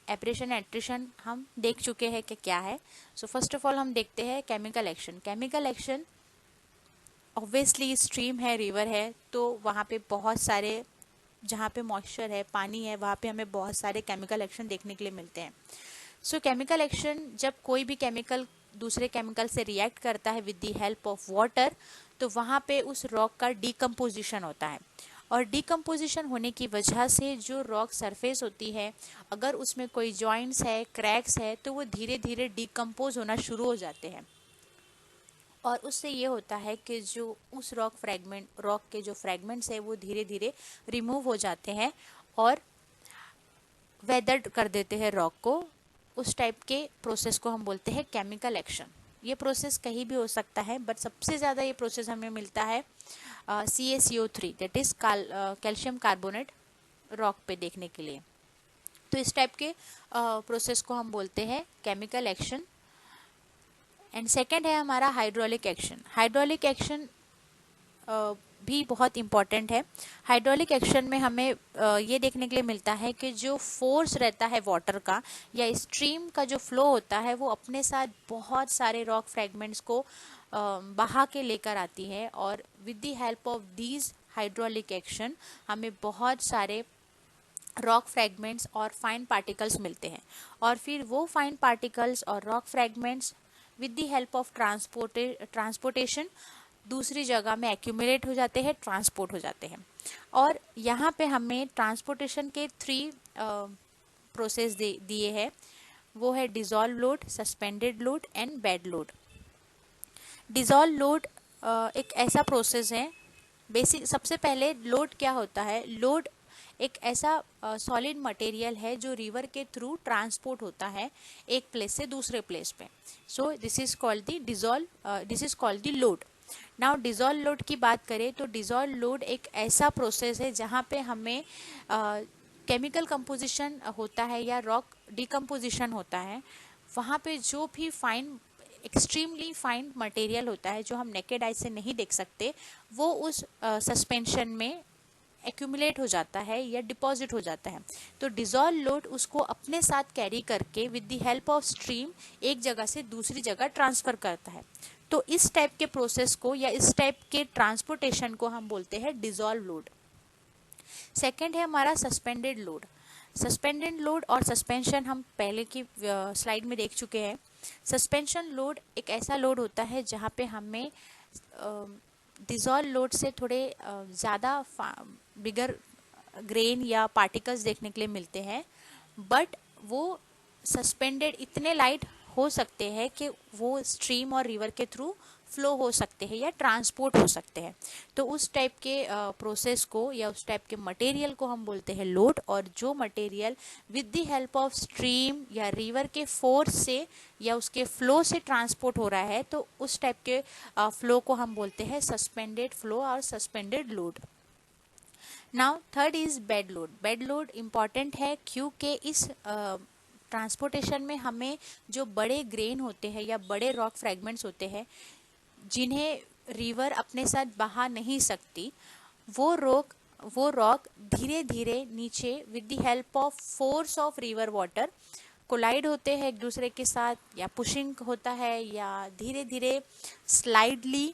abrasion, attrition हम देख चुके हैं कि क्या है. सो फर्स्ट ऑफ ऑल हम देखते हैं chemical action. Chemical action obviously stream है, रिवर है, तो वहाँ पे बहुत सारे, जहाँ पे मॉइस्चर है, पानी है, वहाँ पे हमें बहुत सारे केमिकल एक्शन देखने के लिए मिलते हैं. सो केमिकल एक्शन, जब कोई भी केमिकल दूसरे केमिकल से रिएक्ट करता है with the help of water, तो वहाँ पे उस रॉक का डिकम्पोजिशन होता है. और डिकम्पोजिशन होने की वजह से जो रॉक सरफेस होती है, अगर उसमें कोई जॉइंट्स है, क्रैक्स है, तो वो धीरे धीरे डिकम्पोज होना शुरू हो जाते हैं. और उससे ये होता है कि जो उस रॉक के जो फ्रैगमेंट्स है वो धीरे धीरे रिमूव हो जाते हैं और वेदर्ड कर देते हैं रॉक को. उस टाइप के प्रोसेस को हम बोलते हैं केमिकल एक्शन. ये प्रोसेस कहीं भी हो सकता है, बट सबसे ज़्यादा ये प्रोसेस हमें मिलता है CaCO3, that is calcium carbonate rock पे देखने के लिए. तो इस टाइप के प्रोसेस को हम बोलते हैं केमिकल एक्शन. एंड सेकेंड है हमारा हाइड्रोलिक एक्शन। हाइड्रोलिक एक्शन भी बहुत इम्पॉर्टेंट है। हाइड्रोलिक एक्शन में हमें ये देखने के लिए मिलता है कि जो फोर्स रहता है वाटर का या स्ट्रीम का जो फ्लो होता है वो अपने साथ बहुत सारे रॉक फ्रैगमेंट्स को बहा के लेकर आती है, और with the help of these hydraulic action हमें बहुत सारे रॉक फ्रैगमेंट्स और फाइन पार्टिकल्स मिलते हैं, और फिर वो फाइन पार्टिकल्स और rock fragments with the help of transportation दूसरी जगह में एक्यूमुलेट हो जाते हैं, ट्रांसपोर्ट हो जाते हैं। और यहाँ पे हमें ट्रांसपोर्टेशन के 3 प्रोसेस दिए हैं, वो है dissolve load, suspended load and bed load. Dissolve load एक ऐसा प्रोसेस है, बेसिक सबसे पहले लोड क्या होता है। लोड एक ऐसा सॉलिड मटेरियल है जो रिवर के थ्रू ट्रांसपोर्ट होता है एक प्लेस से दूसरे प्लेस पे। So this is called the load. Now dissolve load की बात करें तो डिसॉल्व लोड एक ऐसा प्रोसेस है जहाँ पे हमें केमिकल कंपोजिशन होता है या रॉक डिकम्पोजिशन होता है, वहाँ पे जो भी फाइन एक्सट्रीमली फाइन मटेरियल होता है जो हम नेकेड आई से नहीं देख सकते, वो उस सस्पेंशन में एक्यूमुलेट हो जाता है या डिपॉजिट हो जाता है। तो डिसॉल्व लोड उसको अपने साथ कैरी करके with the help of stream एक जगह से दूसरी जगह ट्रांसफ़र करता है। तो इस टाइप के प्रोसेस को या इस टाइप के ट्रांसपोर्टेशन को हम बोलते हैं डिसॉल्व लोड। सेकेंड है हमारा सस्पेंडेड लोड। सस्पेंडेड लोड और सस्पेंशन हम पहले की स्लाइड में देख चुके हैं। सस्पेंशन लोड एक ऐसा लोड होता है जहाँ पे हमें डिसॉल्व लोड से थोड़े ज़्यादा बिगर ग्रेन या पार्टिकल्स देखने के लिए मिलते हैं, बट वो सस्पेंडेड इतने लाइट हो सकते हैं कि वो स्ट्रीम और रिवर के थ्रू फ्लो हो सकते हैं या ट्रांसपोर्ट हो सकते हैं। तो उस टाइप के प्रोसेस को या उस टाइप के मटेरियल को हम बोलते हैं लोड, और जो material with the help of stream या रिवर के फोर्स से या उसके फ्लो से ट्रांसपोर्ट हो रहा है, तो उस टाइप के फ्लो को हम बोलते हैं सस्पेंडेड फ्लो और suspended load. Now third is bed load. Bed load important है क्योंकि इस ट्रांसपोर्टेशन में हमें जो बड़े ग्रेन होते हैं या बड़े रॉक फ्रैगमेंट्स होते हैं जिन्हें रिवर अपने साथ बहा नहीं सकती, वो रॉक धीरे धीरे नीचे with the help of force of river water collide होते हैं एक दूसरे के साथ, या पुशिंग होता है या धीरे धीरे स्लाइडली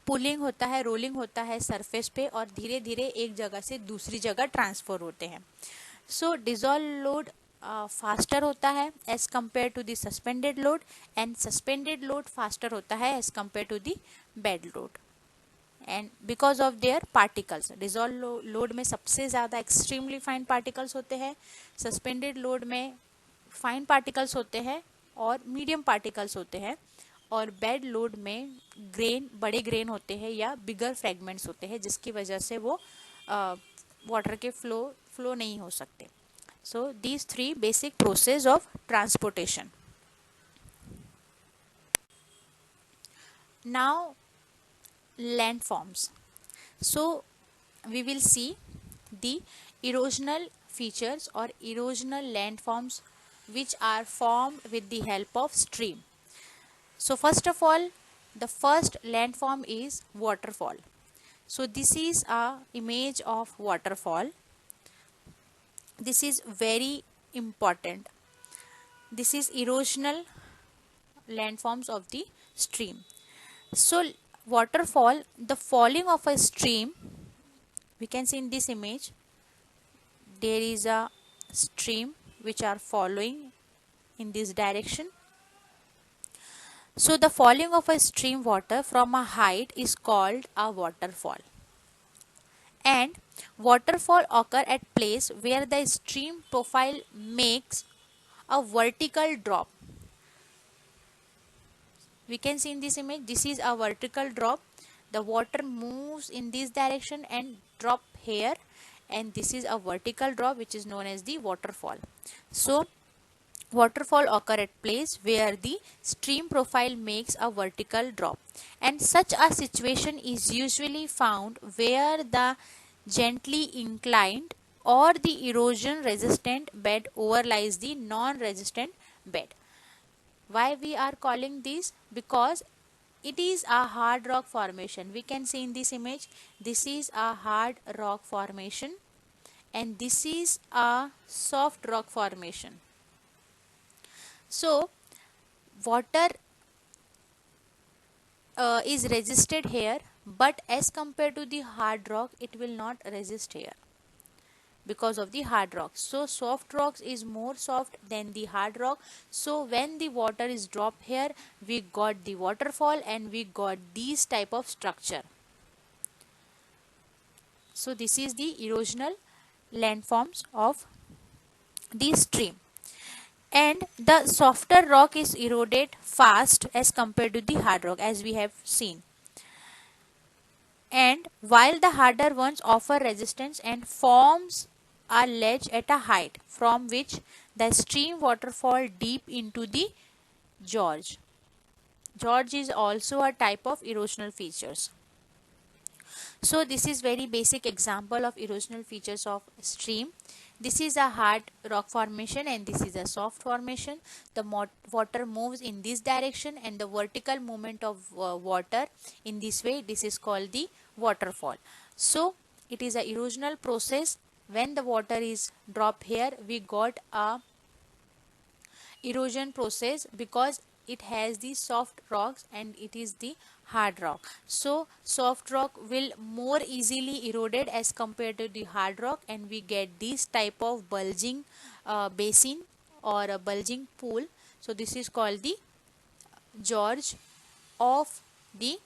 पुलिंग होता है, रोलिंग होता है सरफेस पे, और धीरे धीरे एक जगह से दूसरी जगह ट्रांसफर होते हैं। सो डिसॉल्व लोड फास्टर होता है as compare to the suspended load, and suspended load faster होता है as compare to the bed load, and because of their particles. Dissolve load में सबसे ज़्यादा एक्सट्रीमली फाइन पार्टिकल्स होते हैं, सस्पेंडेड लोड में फाइन पार्टिकल्स होते हैं और मीडियम पार्टिकल्स होते हैं, और बेड लोड में बड़े ग्रेन होते हैं या बिगर फ्रैगमेंट्स होते हैं, जिसकी वजह से वो वाटर के फ्लो नहीं हो सकते। So these 3 basic process of transportation. Now landforms. So we will see the erosional features or erosional landforms which are formed with the help of stream. So first of all, the first landform is waterfall. So this is a image of waterfall. This is very important. This is erosional landforms of the stream. So waterfall, the falling of a stream, we can see in this image there is a stream which are following in this direction. So the falling of a stream water from a height is called a waterfall, and waterfall occur at place where the stream profile makes a vertical drop. We can see in this image, this is a vertical drop. The water moves in this direction and drop here, and this is a vertical drop which is known as the waterfall. So waterfall occur at place where the stream profile makes a vertical drop, and such a situation is usually found where the gently inclined or the erosion resistant bed overlies the non resistant bed. Why we are calling this? Because it is a hard rock formation. We can see in this image, this is a hard rock formation and this is a soft rock formation. So water is resisted here, but as compared to the hard rock it will not resist here because of the hard rock. So soft rocks is more soft than the hard rock. So when the water is dropped here, we got the waterfall and we got these type of structure. So this is the erosional landforms of the stream. And the softer rock is eroded fast as compared to the hard rock, as we have seen. And while the harder ones offer resistance and forms a ledge at a height from which the stream waterfall deep into the gorge. Gorge is also a type of erosional features. So this is very basic example of erosional features of stream. This is a hard rock formation and this is a soft formation. The water moves in this direction and the vertical movement of water in this way, this is called the waterfall. So it is a erosional process. When the water is dropped here, we got a erosion process because it has the soft rocks and it is the hard rock. So soft rock will more easily eroded as compared to the hard rock and we get this type of bulging basin or a bulging pool. So this is called the gorge of the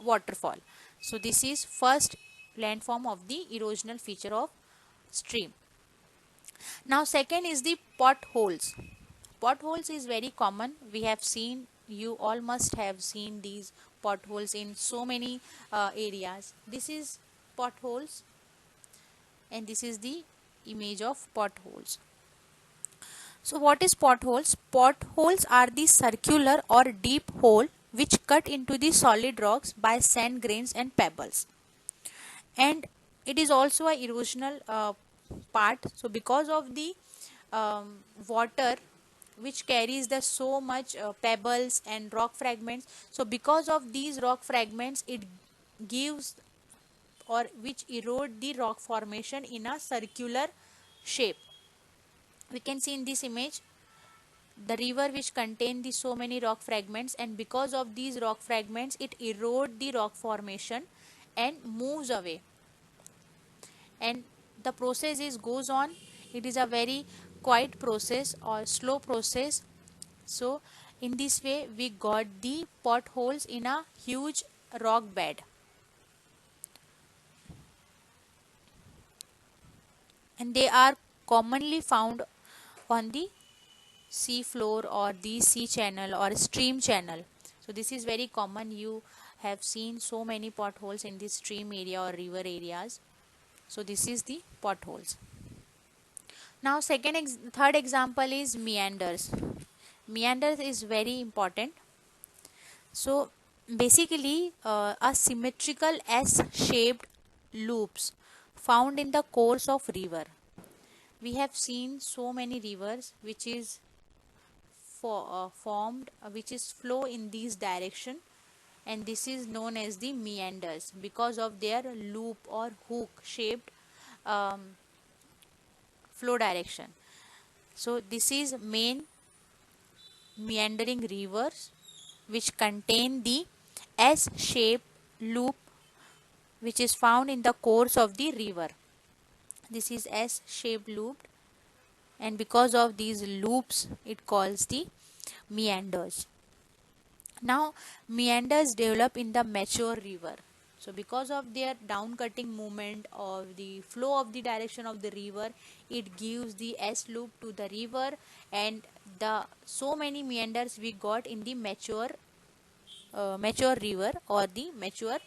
waterfall. So this is first landform of the erosional feature of stream. Now second is the potholes. Potholes is very common. We have seen, you all must have seen these potholes in so many areas. This is potholes and this is the image of potholes. So what is potholes? Potholes are the circular or deep hole which cut into the solid rocks by sand grains and pebbles. And it is also a erosional part. So because of the water which carries the so much pebbles and rock fragments, so because of these rock fragments it gives or which erode the rock formation in a circular shape. We can see in this image the river which contain the so many rock fragments, and because of these rock fragments it erode the rock formation and moves away, and the process is goes on. It is a very quiet process or slow process. So in this way we got the potholes in a huge rock bed, and they are commonly found on the sea floor or the sea channel or stream channel. So this is very common. You have seen so many potholes in the stream area or river areas. So this is the potholes. Now third example is meanders. Meanders is very important. So basically a symmetrical S-shaped loops found in the course of river. We have seen so many rivers which is formed which is flow in this direction, and this is known as the meanders because of their loop or hook shaped um, flow direction. So this is main meandering rivers which contain the S-shaped loop which is found in the course of the river. This is S-shaped loop, and because of these loops it calls the meanders. Now meanders develop in the mature river. So because of their down cutting movement of the flow of the direction of the river, it gives the S loop to the river, and the so many meanders we got in the mature river or the mature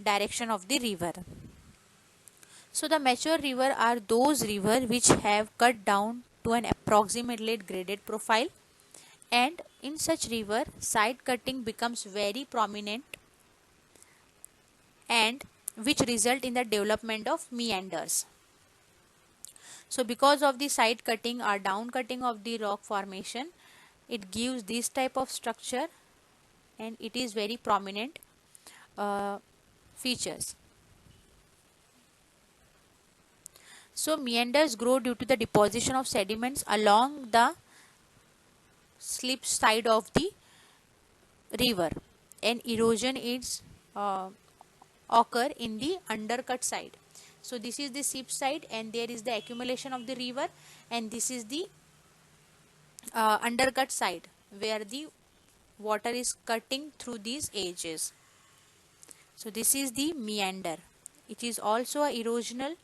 direction of the river. So the mature river are those rivers which have cut down to an approximately graded profile, and in such river side cutting becomes very prominent and which result in the development of meanders. So because of the side cutting or down cutting of the rock formation, it gives this type of structure and it is very prominent features. So meanders grow due to the deposition of sediments along the slip side of the river, and erosion is occur in the undercut side. So this is the slip side and there is the accumulation of the river, and this is the undercut side where the water is cutting through these edges. So this is the meander. It is also a erosional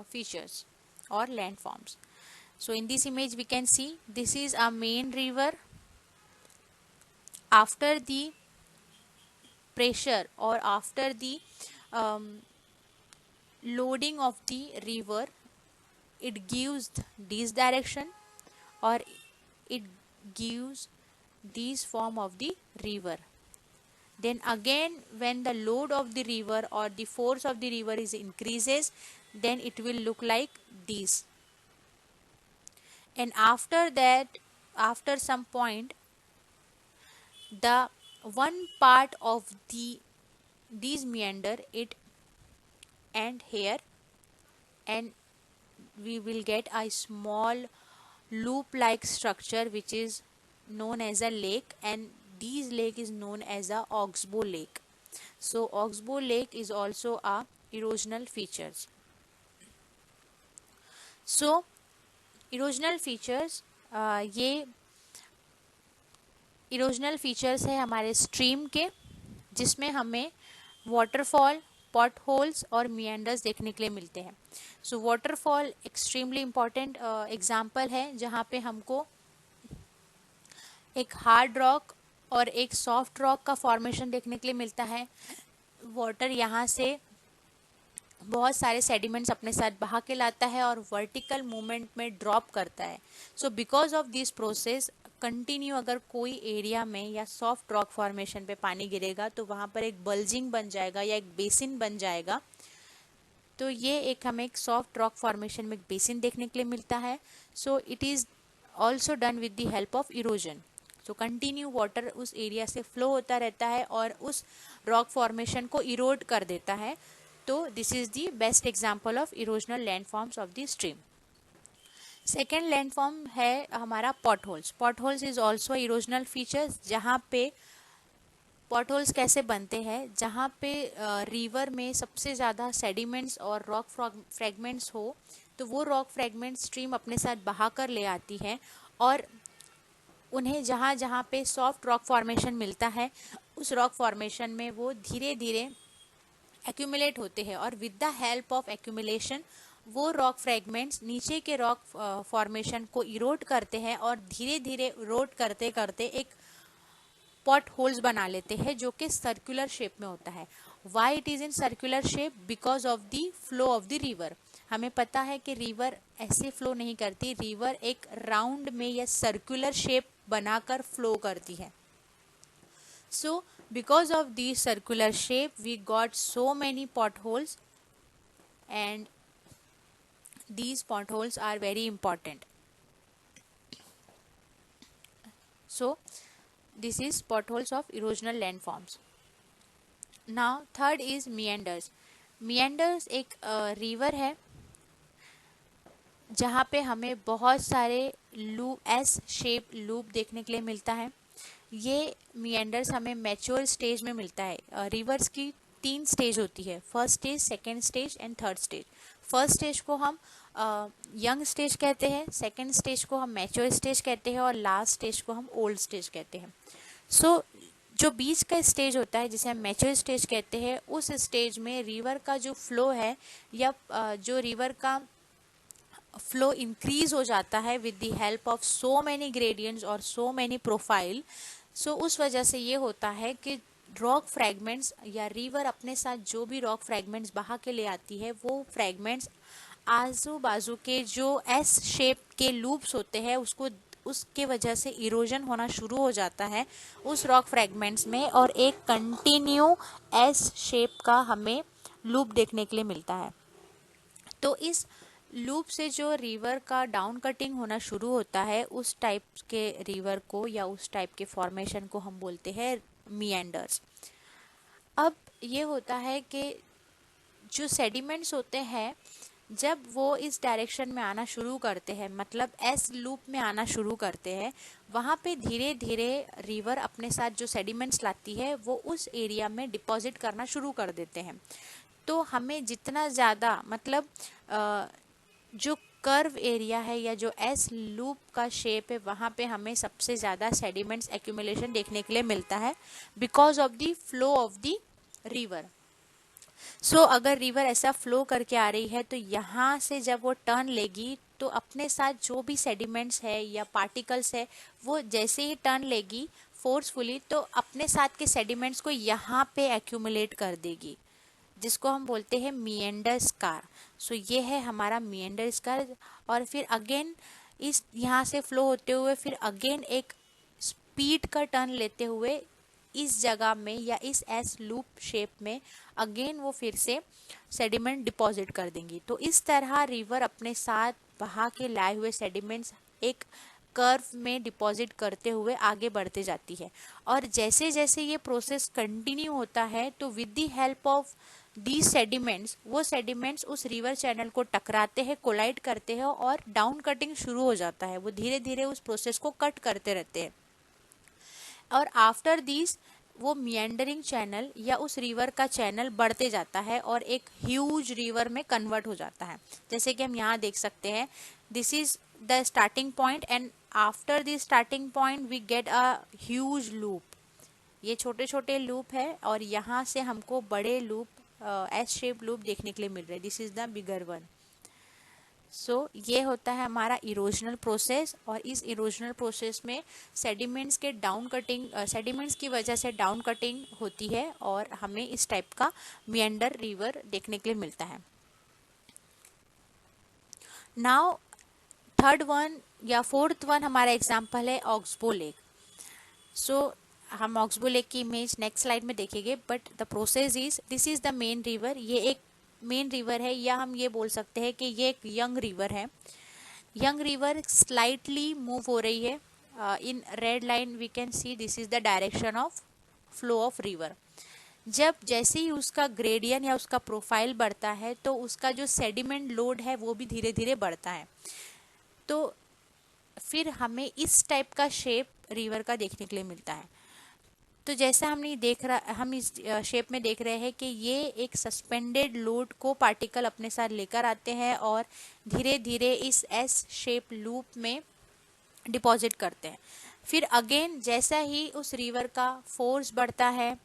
features or landforms. So in this image we can see this is a main river. After the pressure or after the loading of the river, it gives this direction or it gives this form of the river. Then again when the load of the river or the force of the river is increases, then it will look like this. And after that, after some point, the one part of these meander it end here, and we will get a small loop like structure which is known as a lake, and this lake is known as a oxbow lake. So oxbow lake is also a erosional features. So erosional features ये erosional features है हमारे stream के, जिसमें हमें waterfall, pot holes और meanders देखने के लिए मिलते हैं. सो वाटरफॉल एक्सट्रीमली इम्पॉर्टेंट एग्जाम्पल है जहाँ पे हमको एक हार्ड रॉक और एक सॉफ्ट रॉक का फॉर्मेशन देखने के लिए मिलता है. वाटर यहाँ से बहुत सारे सेडिमेंट्स अपने साथ बहा के लाता है और वर्टिकल मूवमेंट में ड्रॉप करता है. So because of this process continue अगर कोई एरिया में या सॉफ्ट रॉक फॉर्मेशन पे पानी गिरेगा तो वहाँ पर एक बल्जिंग बन जाएगा या एक बेसिन बन जाएगा. तो ये एक हमें एक सॉफ्ट रॉक फॉर्मेशन में एक बेसिन देखने के लिए मिलता है. सो it is also done with the help of erosion. तो कंटिन्यू वाटर उस एरिया से फ्लो होता रहता है और उस रॉक फॉर्मेशन को इरोड कर देता है. तो this is the best example of erosional landforms of the stream. Second landform है हमारा potholes. Potholes is also erosional features, जहाँ पे पॉटहोल्स कैसे बनते हैं, जहाँ पे रिवर में सबसे ज़्यादा सेडिमेंट्स और रॉक फ्रेगमेंट्स हो तो वो रॉक फ्रेगमेंट्स स्ट्रीम अपने साथ बहा कर ले आती है और उन्हें जहाँ जहाँ पे सॉफ्ट रॉक फॉर्मेशन मिलता है उस रॉक फॉर्मेशन में वो धीरे धीरे एक्यूमुलेट होते हैं और with the help of accumulation वो रॉक फ्रेगमेंट्स नीचे के रॉक फॉर्मेशन को इरोड करते हैं और धीरे धीरे इरोड करते करते एक पॉट होल्स बना लेते हैं जो कि सर्कुलर शेप में होता है. Why it is in circular shape? Because of the flow of the river. हमें पता है कि रिवर ऐसे फ्लो नहीं करती, रिवर एक राउंड में या सर्कुलर शेप बनाकर फ्लो करती है. सो because of the circular shape we got so many potholes, and these potholes are very important. So this is potholes of erosional landforms. Now third is meanders. meanders एक river है जहाँ पे हमें बहुत सारे लूप, एस शेप लूप देखने के लिए मिलता है. ये मियंडर्स हमें मैच्योर स्टेज में मिलता है. रिवर्स की 3 स्टेज होती है, first stage, second stage and third stage. First stage को हम यंग स्टेज कहते हैं, सेकेंड स्टेज को हम मैच्योर स्टेज कहते हैं और लास्ट स्टेज को हम ओल्ड स्टेज कहते हैं. सो जो बीच का स्टेज होता है जिसे हम मैच्योर स्टेज कहते हैं, उस स्टेज में रिवर का जो फ्लो है या जो रिवर का फ्लो इंक्रीज हो जाता है with the help of so many gradients और सो मैनी प्रोफाइल. सो उस वजह से ये होता है कि रॉक फ्रैगमेंट्स या रिवर अपने साथ जो भी रॉक फ्रैगमेंट्स बहा के ले आती है वो फ्रैगमेंट्स आजू बाजू के जो एस शेप के लूप्स होते हैं उसके वजह से इरोजन होना शुरू हो जाता है उस रॉक फ्रैगमेंट्स में और एक कंटिन्यू एस शेप का हमें लूप देखने के लिए मिलता है. तो इस लूप से जो रिवर का डाउन कटिंग होना शुरू होता है उस टाइप के रिवर को या उस टाइप के फॉर्मेशन को हम बोलते हैं मिएंडर्स। अब ये होता है कि जो सेडिमेंट्स होते हैं जब वो इस डायरेक्शन में आना शुरू करते हैं, मतलब एस लूप में आना शुरू करते हैं, वहाँ पे धीरे धीरे रिवर अपने साथ जो सेडिमेंट्स लाती है वो उस एरिया में डिपॉजिट करना शुरू कर देते हैं। तो हमें जितना ज़्यादा मतलब जो कर्व एरिया है या जो एस लूप का शेप है वहाँ पे हमें सबसे ज़्यादा सेडिमेंट्स एक्यूमुलेशन देखने के लिए मिलता है because of the flow of the river. So अगर रिवर ऐसा फ्लो करके आ रही है तो यहाँ से जब वो टर्न लेगी तो अपने साथ जो भी सेडिमेंट्स है या पार्टिकल्स है वो जैसे ही टर्न लेगी फोर्सफुली तो अपने साथ के सेडिमेंट्स को यहाँ पे एक्यूमुलेट कर देगी, जिसको हम बोलते हैं मिएंडर स्कार। सो ये है हमारा मिएंडर स्कार। और फिर अगेन इस यहाँ से फ्लो होते हुए फिर अगेन एक स्पीड का टर्न लेते हुए इस जगह में या इस एस लूप शेप में अगेन वो फिर से सेडिमेंट डिपॉजिट कर देंगी। तो इस तरह रिवर अपने साथ बहा के लाए हुए सेडिमेंट्स एक कर्व में डिपॉजिट करते हुए आगे बढ़ते जाती है। और जैसे जैसे ये प्रोसेस कंटिन्यू होता है तो with the help of the sediments वो सेडिमेंट्स उस रिवर चैनल को टकराते हैं, कोलाइड करते हैं और डाउन कटिंग शुरू हो जाता है। वो धीरे धीरे उस प्रोसेस को कट करते रहते हैं और आफ्टर दिस वो मिएंडरिंग चैनल या उस रिवर का चैनल बढ़ते जाता है और एक ह्यूज रिवर में कन्वर्ट हो जाता है। जैसे कि हम यहाँ देख सकते हैं, this is the starting point and after the starting point we get a huge loop. ये छोटे छोटे लूप है और यहाँ से हमको बड़े लूप एस शेप लूप देखने के लिए मिल रहे हैं। This is the bigger one. So ये होता है हमारा इरोजनल प्रोसेस और इस इरोजनल प्रोसेस में सेडिमेंट्स के डाउन कटिंग सेडिमेंट्स की वजह से डाउन कटिंग होती है और हमें इस टाइप का मिएंडर रिवर देखने के लिए मिलता है। नाउ थर्ड वन या फोर्थ वन हमारा एग्जाम्पल है ऑक्सबो लेक। सो हम ऑक्सबो लेक की इमेज नेक्स्ट स्लाइड में देखेंगे, but the process is this is the main river. ये एक मेन रिवर है या हम ये बोल सकते हैं कि ये एक यंग रिवर है। यंग रिवर स्लाइटली मूव हो रही है। In red line we can see this is the direction of flow of river. जब जैसे ही उसका ग्रेडियंट या उसका प्रोफाइल बढ़ता है तो उसका जो सेडिमेंट लोड है वो भी धीरे धीरे बढ़ता है। तो फिर हमें इस टाइप का शेप रिवर का देखने के लिए मिलता है। तो जैसा हम इस शेप में देख रहे हैं कि ये एक सस्पेंडेड लोड को पार्टिकल अपने साथ लेकर आते हैं और धीरे धीरे इस एस शेप लूप में डिपॉजिट करते हैं। फिर अगेन जैसा ही उस रिवर का फोर्स बढ़ता है,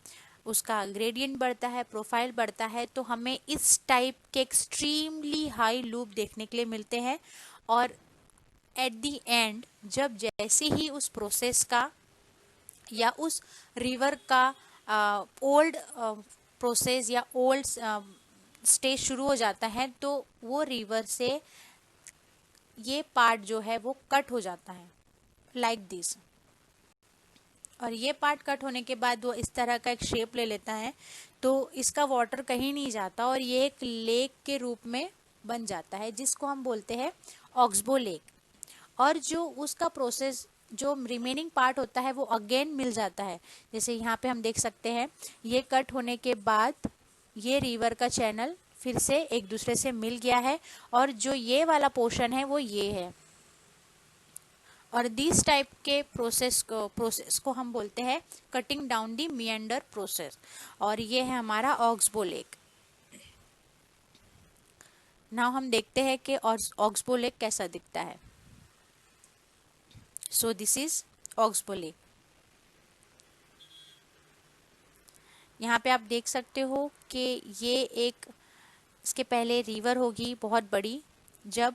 उसका ग्रेडियंट बढ़ता है, प्रोफाइल बढ़ता है, तो हमें इस टाइप के एक्सट्रीमली हाई लूप देखने के लिए मिलते हैं। और एट द एंड जब जैसे ही उस प्रोसेस का या उस रिवर का ओल्ड प्रोसेस या ओल्ड स्टेज शुरू हो जाता है तो वो रिवर से ये पार्ट जो है वो कट हो जाता है लाइक दिस। और ये पार्ट कट होने के बाद वो इस तरह का एक शेप ले लेता है। तो इसका वाटर कहीं नहीं जाता और ये एक लेक के रूप में बन जाता है जिसको हम बोलते हैं ऑक्सबो लेक। और जो उसका प्रोसेस जो रिमेनिंग पार्ट होता है वो अगेन मिल जाता है। जैसे यहाँ पे हम देख सकते हैं ये कट होने के बाद ये रिवर का चैनल फिर से एक दूसरे से मिल गया है और जो ये वाला पोर्शन है वो ये है। और दिस टाइप के प्रोसेस को हम बोलते हैं कटिंग डाउन दी मिएंडर प्रोसेस। और ये है हमारा ऑक्सबो लेक। नाउ हम देखते हैं कि ऑक्सबो लेक कैसा दिखता है। So this is oxbow lake. यहाँ पे आप देख सकते हो कि ये एक इसके पहले रिवर होगी बहुत बड़ी। जब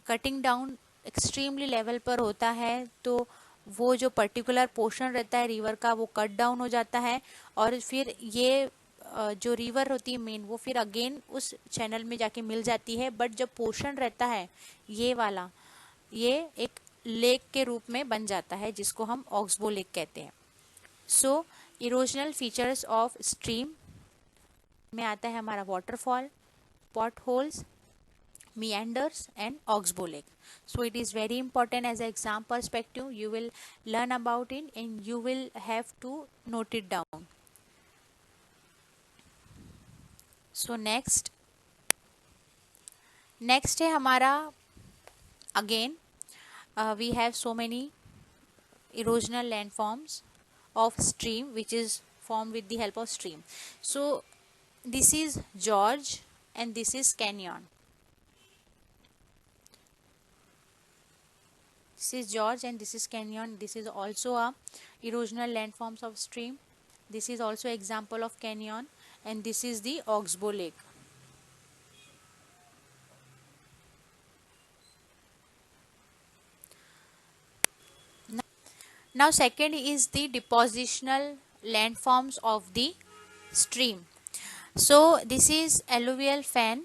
कटिंग डाउन एक्सट्रीमली लेवल पर होता है तो वो जो पर्टिकुलर पोर्शन रहता है रिवर का वो कट डाउन हो जाता है और फिर ये जो रिवर होती है मेन वो फिर अगेन उस चैनल में जाके मिल जाती है। बट जब पोर्शन रहता है ये वाला ये एक लेक के रूप में बन जाता है जिसको हम ऑक्सबो लेक कहते हैं। सो इरोजनल फीचर्स ऑफ स्ट्रीम में आता है हमारा waterfall, pot holes, meanders and oxbow lake. So it is very important as an exam perspective. You will learn about it and you will have to note it down. So next है हमारा again we have so many erosional landforms of stream which is formed with the help of stream. So this is George and this is canyon. This is George and this is canyon. This is also a erosional landforms of stream. This is also example of canyon and this is the Oxbow Lake. Now second is the depositional landforms of the stream. So this is alluvial fan.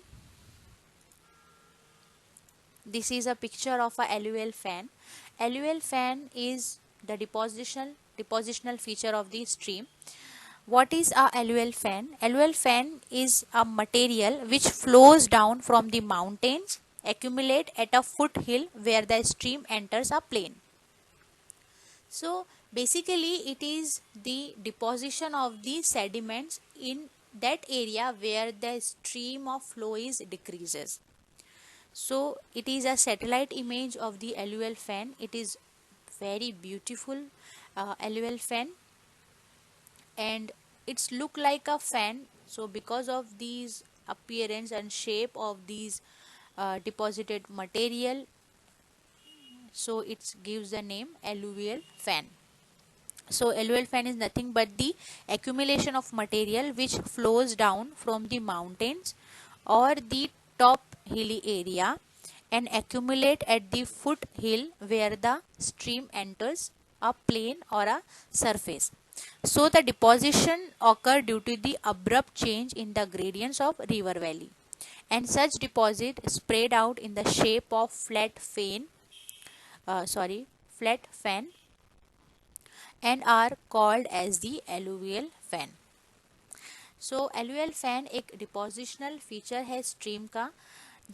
This is a picture of a alluvial fan. Alluvial fan is the depositional feature of the stream. What is a alluvial fan? Alluvial fan is a material which flows down from the mountains, accumulate at a foothill where the stream enters a plain. So basically it is the deposition of the sediments in that area where the stream of flow is decreases. So it is a satellite image of the alluvial fan. It is very beautiful alluvial fan and it's look like a fan. So because of these appearance and shape of these deposited material, so it gives the name alluvial fan. So alluvial fan is nothing but the accumulation of material which flows down from the mountains or the top hilly area and accumulate at the foothill where the stream enters a plain or a surface. So the deposition occur due to the abrupt change in the gradients of river valley, and such deposit spread out in the shape of flat fan and are called as the alluvial fan. So alluvial fan एक depositional feature है stream का.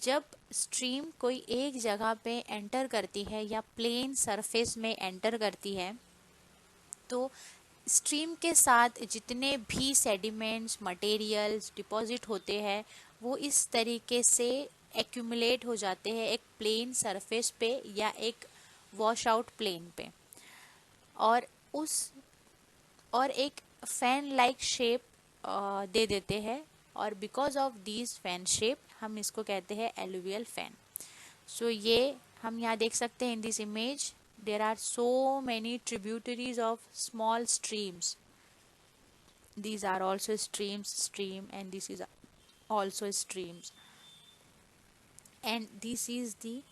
जब stream कोई एक जगह पे enter करती है या प्लेन सरफेस में एंटर करती है तो स्ट्रीम के साथ जितने भी सेडिमेंट्स मटेरियल्स डिपॉजिट होते हैं वो इस तरीके से एक्यूमुलेट हो जाते हैं एक प्लेन सरफेस पे या एक वॉश आउट प्लेन पे और एक फैन लाइक शेप दे देते हैं और because of these fan shape हम इसको कहते हैं एलुवियल फैन. सो ये हम यहाँ देख सकते हैं in this image there are so many tributaries of small streams. These are also stream and this is also streams, and this is the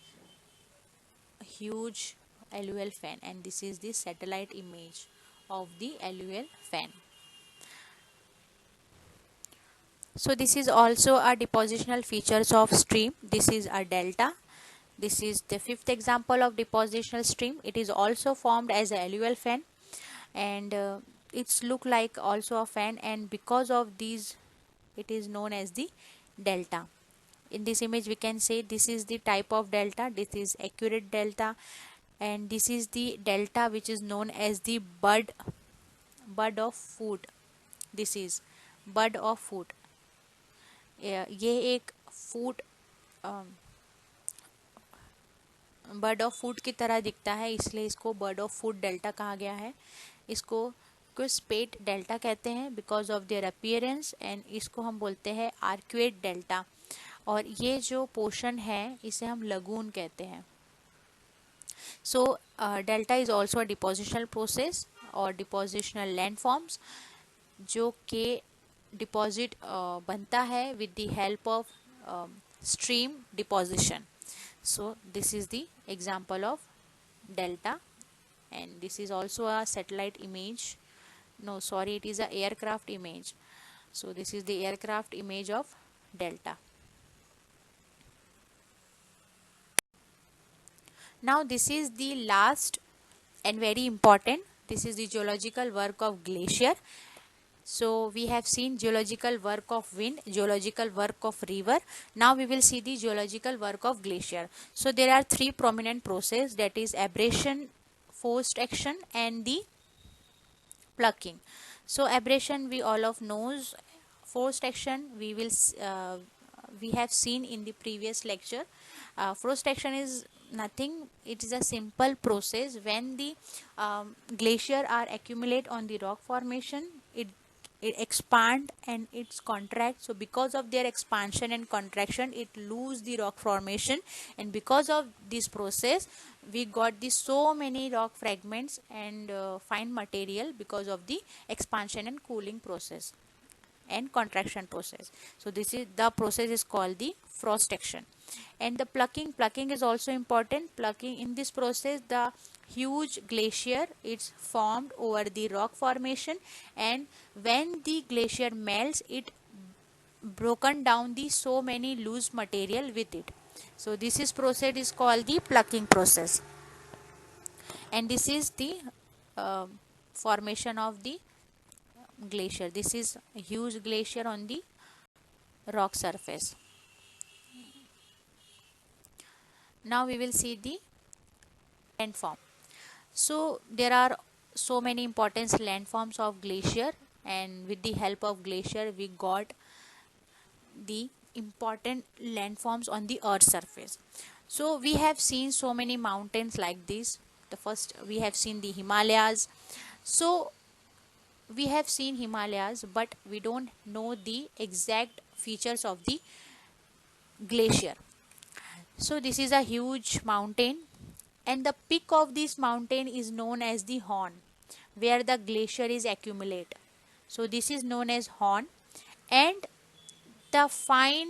huge alluvial fan and this is the satellite image of the alluvial fan. So this is also a depositional features of stream. This is a delta. This is the fifth example of depositional stream. It is also formed as a alluvial fan and it's look like also a fan, and because of these it is known as the delta. In this image we can say this is the type of delta. This is accurate delta and this is the delta which is known as the bud of foot. This is bud of foot. ये एक फूट bird of फूट की तरह दिखता है इसलिए इसको bird of foot delta कहा गया है. इसको क्विस्पेट डेल्टा कहते हैं because of their appearance and इसको हम बोलते हैं आर्क्वेट डेल्टा और ये जो पोर्शन है इसे हम लगून कहते हैं. So delta is also a depositional process और डिपोजिशनल लैंडफॉर्म्स जो कि डिपॉजिट बनता है with the help of stream deposition. So this is the example of delta and this is also a satellite image. No, sorry, it is a aircraft image. So this is the aircraft image of delta. Now this is the last and very important. This is the geological work of glacier. So we have seen geological work of wind, geological work of river. Now we will see the geological work of glacier. So there are three prominent processes, that is abrasion, forced action and the plucking. So abrasion we all of knows, forced action we have seen in the previous lecture. Forced action is nothing, it is a simple process when the glacier are accumulate on the rock formation, it expand and it's contract. So because of their expansion and contraction, it lose the rock formation, and because of this process we got the so many rock fragments and fine material because of the expansion and cooling process and contraction process. So this is the process is called the frost action. And the plucking is also important. Plucking, in this process the huge glacier is formed over the rock formation, and when the glacier melts, it broken down the so many loose material with it. So this is process is called the plucking process. And this is the uh, formation of the glacier. This is a huge glacier on the rock surface. Now we will see the landform. So there are so many important landforms of glacier, and with the help of glacier we got the important landforms on the earth surface. So we have seen so many mountains like this. The first we have seen the Himalayas. So we have seen Himalayas, but we don't know the exact features of the glacier. So this is a huge mountain, and the peak of this mountain is known as the horn, where the glacier is accumulate. So this is known as horn, and the fine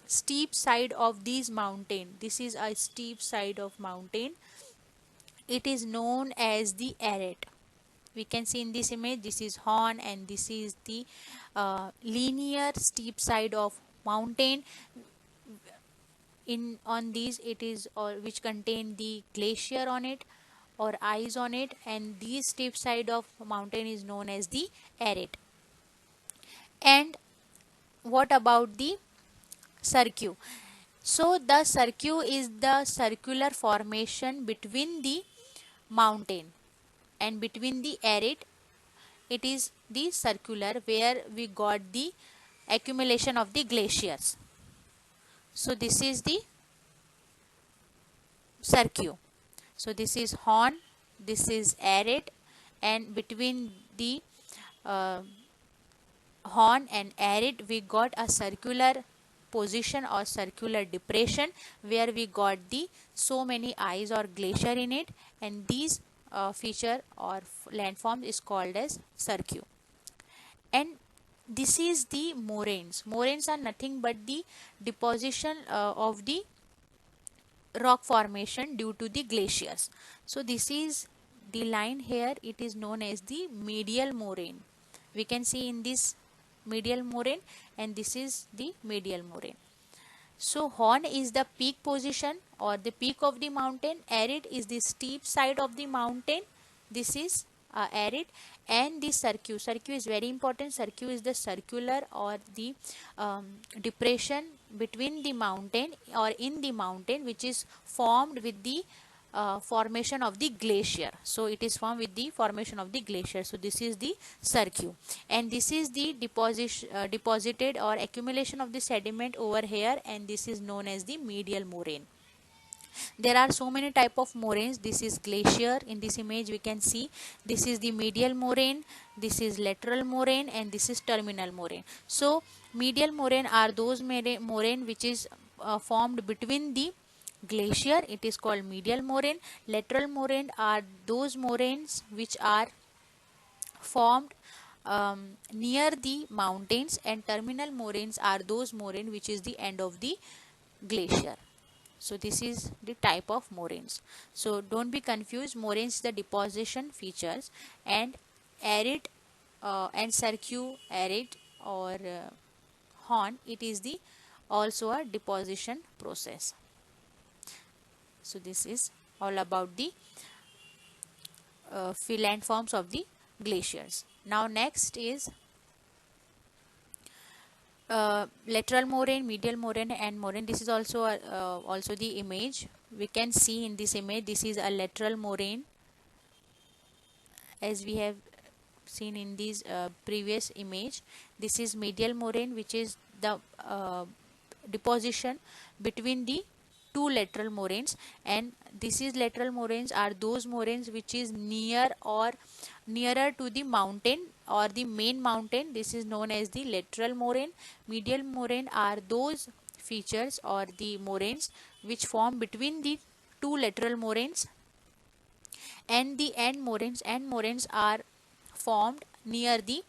steep side of this mountain, this is a steep side of mountain, it is known as the arete. We can see in this image, this is horn and this is the linear steep side of mountain. In on these it is all which contain the glacier on it or ice on it, and this steep side of mountain is known as the arete. And what about the cirque? So the cirque is the circular formation between the mountain and between the arete. It is the circular where we got the accumulation of the glaciers. So this is the cirque. So this is horn, this is arete, and between the uh, horn and arete we got a circular position or circular depression where we got the so many ice or glacier in it, and these feature or landform is called as cirque. And this is the moraines. Moraines are nothing but the deposition of the rock formation due to the glaciers. So this is the line here, it is known as the medial moraine. We can see in this medial moraine, and this is the medial moraine. So horn is the peak position or the peak of the mountain, arete is the steep side of the mountain, this is arete. And the cirque is very important. Cirque is the circular or the depression between the mountain or in the mountain which is formed with the formation of the glacier. So it is formed with the formation of the glacier. So this is the cirque, and this is the deposited or accumulation of the sediment over here, and this is known as the medial moraine. There are so many type of moraines. This is glacier. In this image we can see this is the medial moraine, this is lateral moraine, and this is terminal moraine. So medial moraine are those moraine which is formed between the glacier, it is called medial moraine. Lateral moraine are those moraines which are formed near the mountains, and terminal moraines are those moraine which is the end of the glacier. So this is the type of moraines. So don't be confused, moraines the deposition features, and arete and cirque, arete or horn, it is the also a deposition process. So this is all about the landforms of the glaciers. Now next is lateral moraine, medial moraine, and moraine. This is also also the image we can see in this image. This is a lateral moraine, as we have seen in this previous image. This is medial moraine, which is the deposition between the two lateral moraines, and this is lateral moraines are those moraines which is near or nearer to the mountain or the main mountain. This is known as the lateral moraine. Medial moraine are those features or the moraines which form between the two lateral moraines, and the end moraines. End moraines are formed near the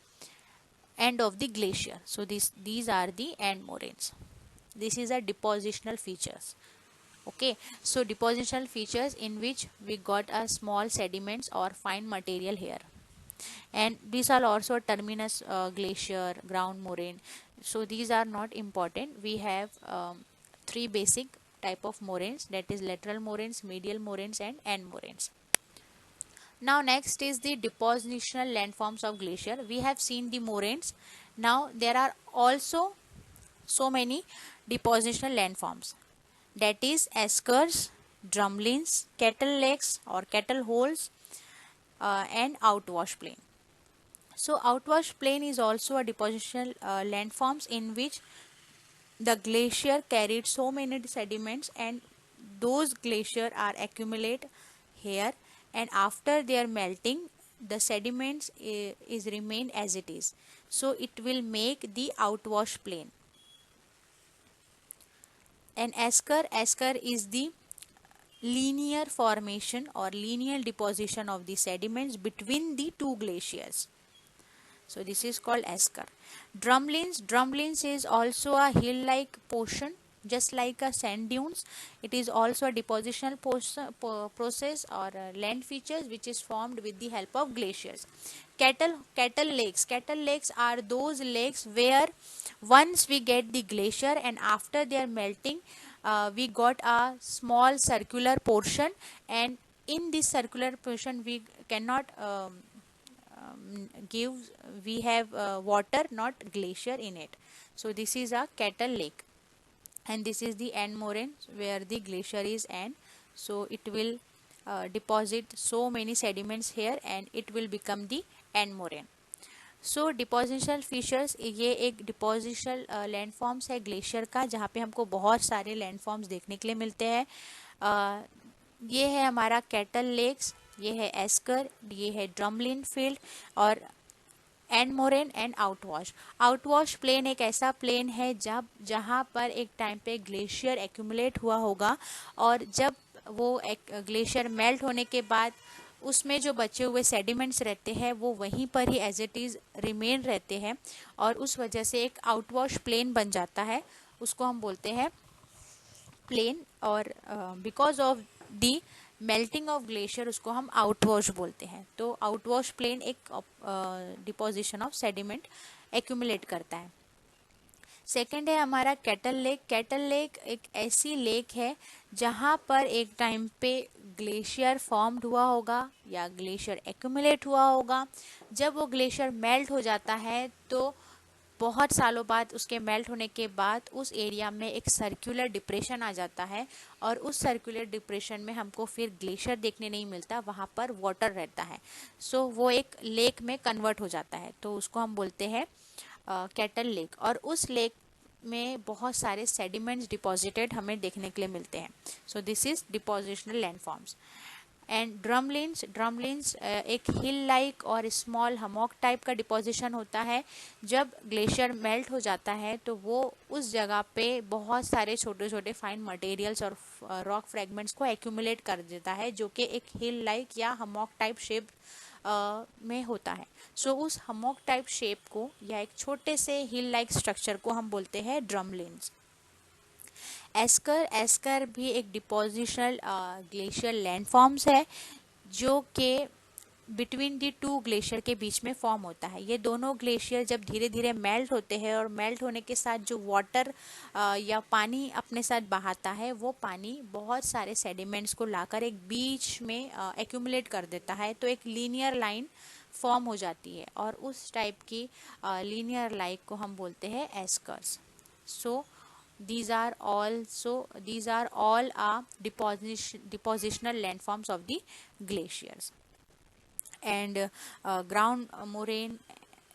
end of the glacier. So these are the end moraines. This is a depositional features. Okay, so depositional features in which we got a small sediments or fine material here, and these are also terminus glacier, ground moraine. So these are not important. We have three basic type of moraines, that is lateral moraines, medial moraines, and end moraines. Now next is the depositional landforms of glacier. We have seen the moraines. Now there are also so many depositional landforms, that is eskers, drumlins, kettle lakes or kettle holes, and outwash plain. So outwash plain is also a depositional landforms in which the glacier carried so many sediments, and those glacier are accumulate here, and after their melting the sediments is remain as it is, so it will make the outwash plain. An esker is the linear formation or linear deposition of the sediments between the two glaciers. So this is called esker. Drumlins is also a hill-like portion, just like a sand dunes. It is also a depositional process or land features which is formed with the help of glaciers. Kettle lakes are those lakes where once we get the glacier and after their melting, we got a small circular portion, and in this circular portion we cannot give we have water, not glacier in it. So this is a kettle lake, and this is the end moraine where the glacier is end. So it will deposit so many sediments here and it will become the end moraine. So depositional features, ये एक depositional landforms है glacier का, जहाँ पे हमको बहुत सारे landforms देखने के लिए मिलते हैं. ये है हमारा कैटल लेक्स, ये है एस्कर, ये है ड्रमलिन फील्ड और end moraine and outwash. Outwash plain एक ऐसा प्लेन है जब जहाँ पर एक टाइम पे ग्लेशियर एक्यूमुलेट हुआ होगा, और जब वो ग्लेशियर मेल्ट होने के बाद उसमें जो बचे हुए सेडिमेंट्स रहते हैं वो वहीं पर ही एज इट इज़ रिमेन रहते हैं, और उस वजह से एक आउटवॉश प्लेन बन जाता है. उसको हम बोलते हैं प्लेन, और because of the melting of glacier उसको हम आउटवॉश बोलते हैं. तो आउटवॉश प्लेन एक डिपोजिशन ऑफ सेडिमेंट एक्यूमुलेट करता है. सेकेंड है हमारा कैटल लेक. कैटल लेक एक ऐसी लेक है जहाँ पर एक टाइम पे ग्लेशियर फॉर्म्ड हुआ होगा या ग्लेशियर एक्यूमुलेट हुआ होगा. जब वो ग्लेशियर मेल्ट हो जाता है तो बहुत सालों बाद उसके मेल्ट होने के बाद उस एरिया में एक सर्कुलर डिप्रेशन आ जाता है, और उस सर्कुलर डिप्रेशन में हमको फिर ग्लेशियर देखने नहीं मिलता, वहाँ पर वाटर रहता है. सो वो एक लेक में कन्वर्ट हो जाता है, तो उसको हम बोलते हैं कैटल लेक. और उस लेक में बहुत सारे सेडिमेंट्स डिपॉजिटेड हमें देखने के लिए मिलते हैं. So this is depositional landforms. And drumlins एक हिल लाइक और स्मॉल हमॉक टाइप का डिपोजिशन होता है. जब ग्लेशियर मेल्ट हो जाता है तो वो उस जगह पे बहुत सारे छोटे छोटे फाइन मटेरियल्स और रॉक फ्रेगमेंट्स को एक्यूमुलेट कर देता है, जो कि एक हिल लाइक या हमॉक टाइप शेप में होता है. सो उस हमॉक टाइप शेप को या एक छोटे से हिल लाइक स्ट्रक्चर को हम बोलते हैं ड्रमलिन्स. एस्कर भी एक डिपोजिशनल ग्लेशियर लैंडफॉर्म्स है जो कि बिटवीन दी टू ग्लेशियर के बीच में फॉर्म होता है. ये दोनों ग्लेशियर जब धीरे धीरे मेल्ट होते हैं और मेल्ट होने के साथ जो वाटर या पानी अपने साथ बहाता है, वो पानी बहुत सारे सेडिमेंट्स को लाकर एक बीच में एक्यूमुलेट कर देता है. तो एक लीनियर लाइन फॉर्म हो जाती है और उस टाइप की लीनियर लाइक को हम बोलते हैं एस्कर्स. सो these are all are depositional landforms of the glaciers. And ground moraine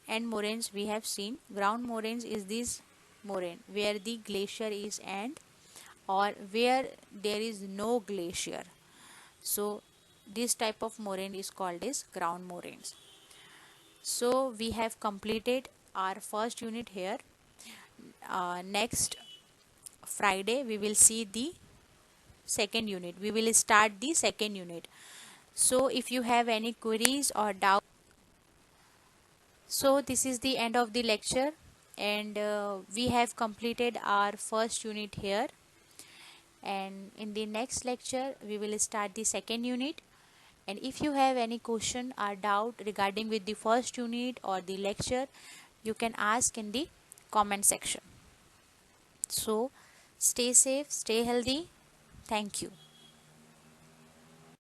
and moraines, we have seen ground moraines is this moraine where the glacier is end or where there is no glacier. So this type of moraine is called as ground moraines. So we have completed our first unit here. Next Friday we will see the second unit. We will start the second unit. So if you have any queries or doubts, so this is the end of the lecture, and we have completed our first unit here, and in the next lecture we will start the second unit. And if you have any question or doubt regarding with the first unit or the lecture, you can ask in the comment section. So stay safe, stay healthy. Thank you.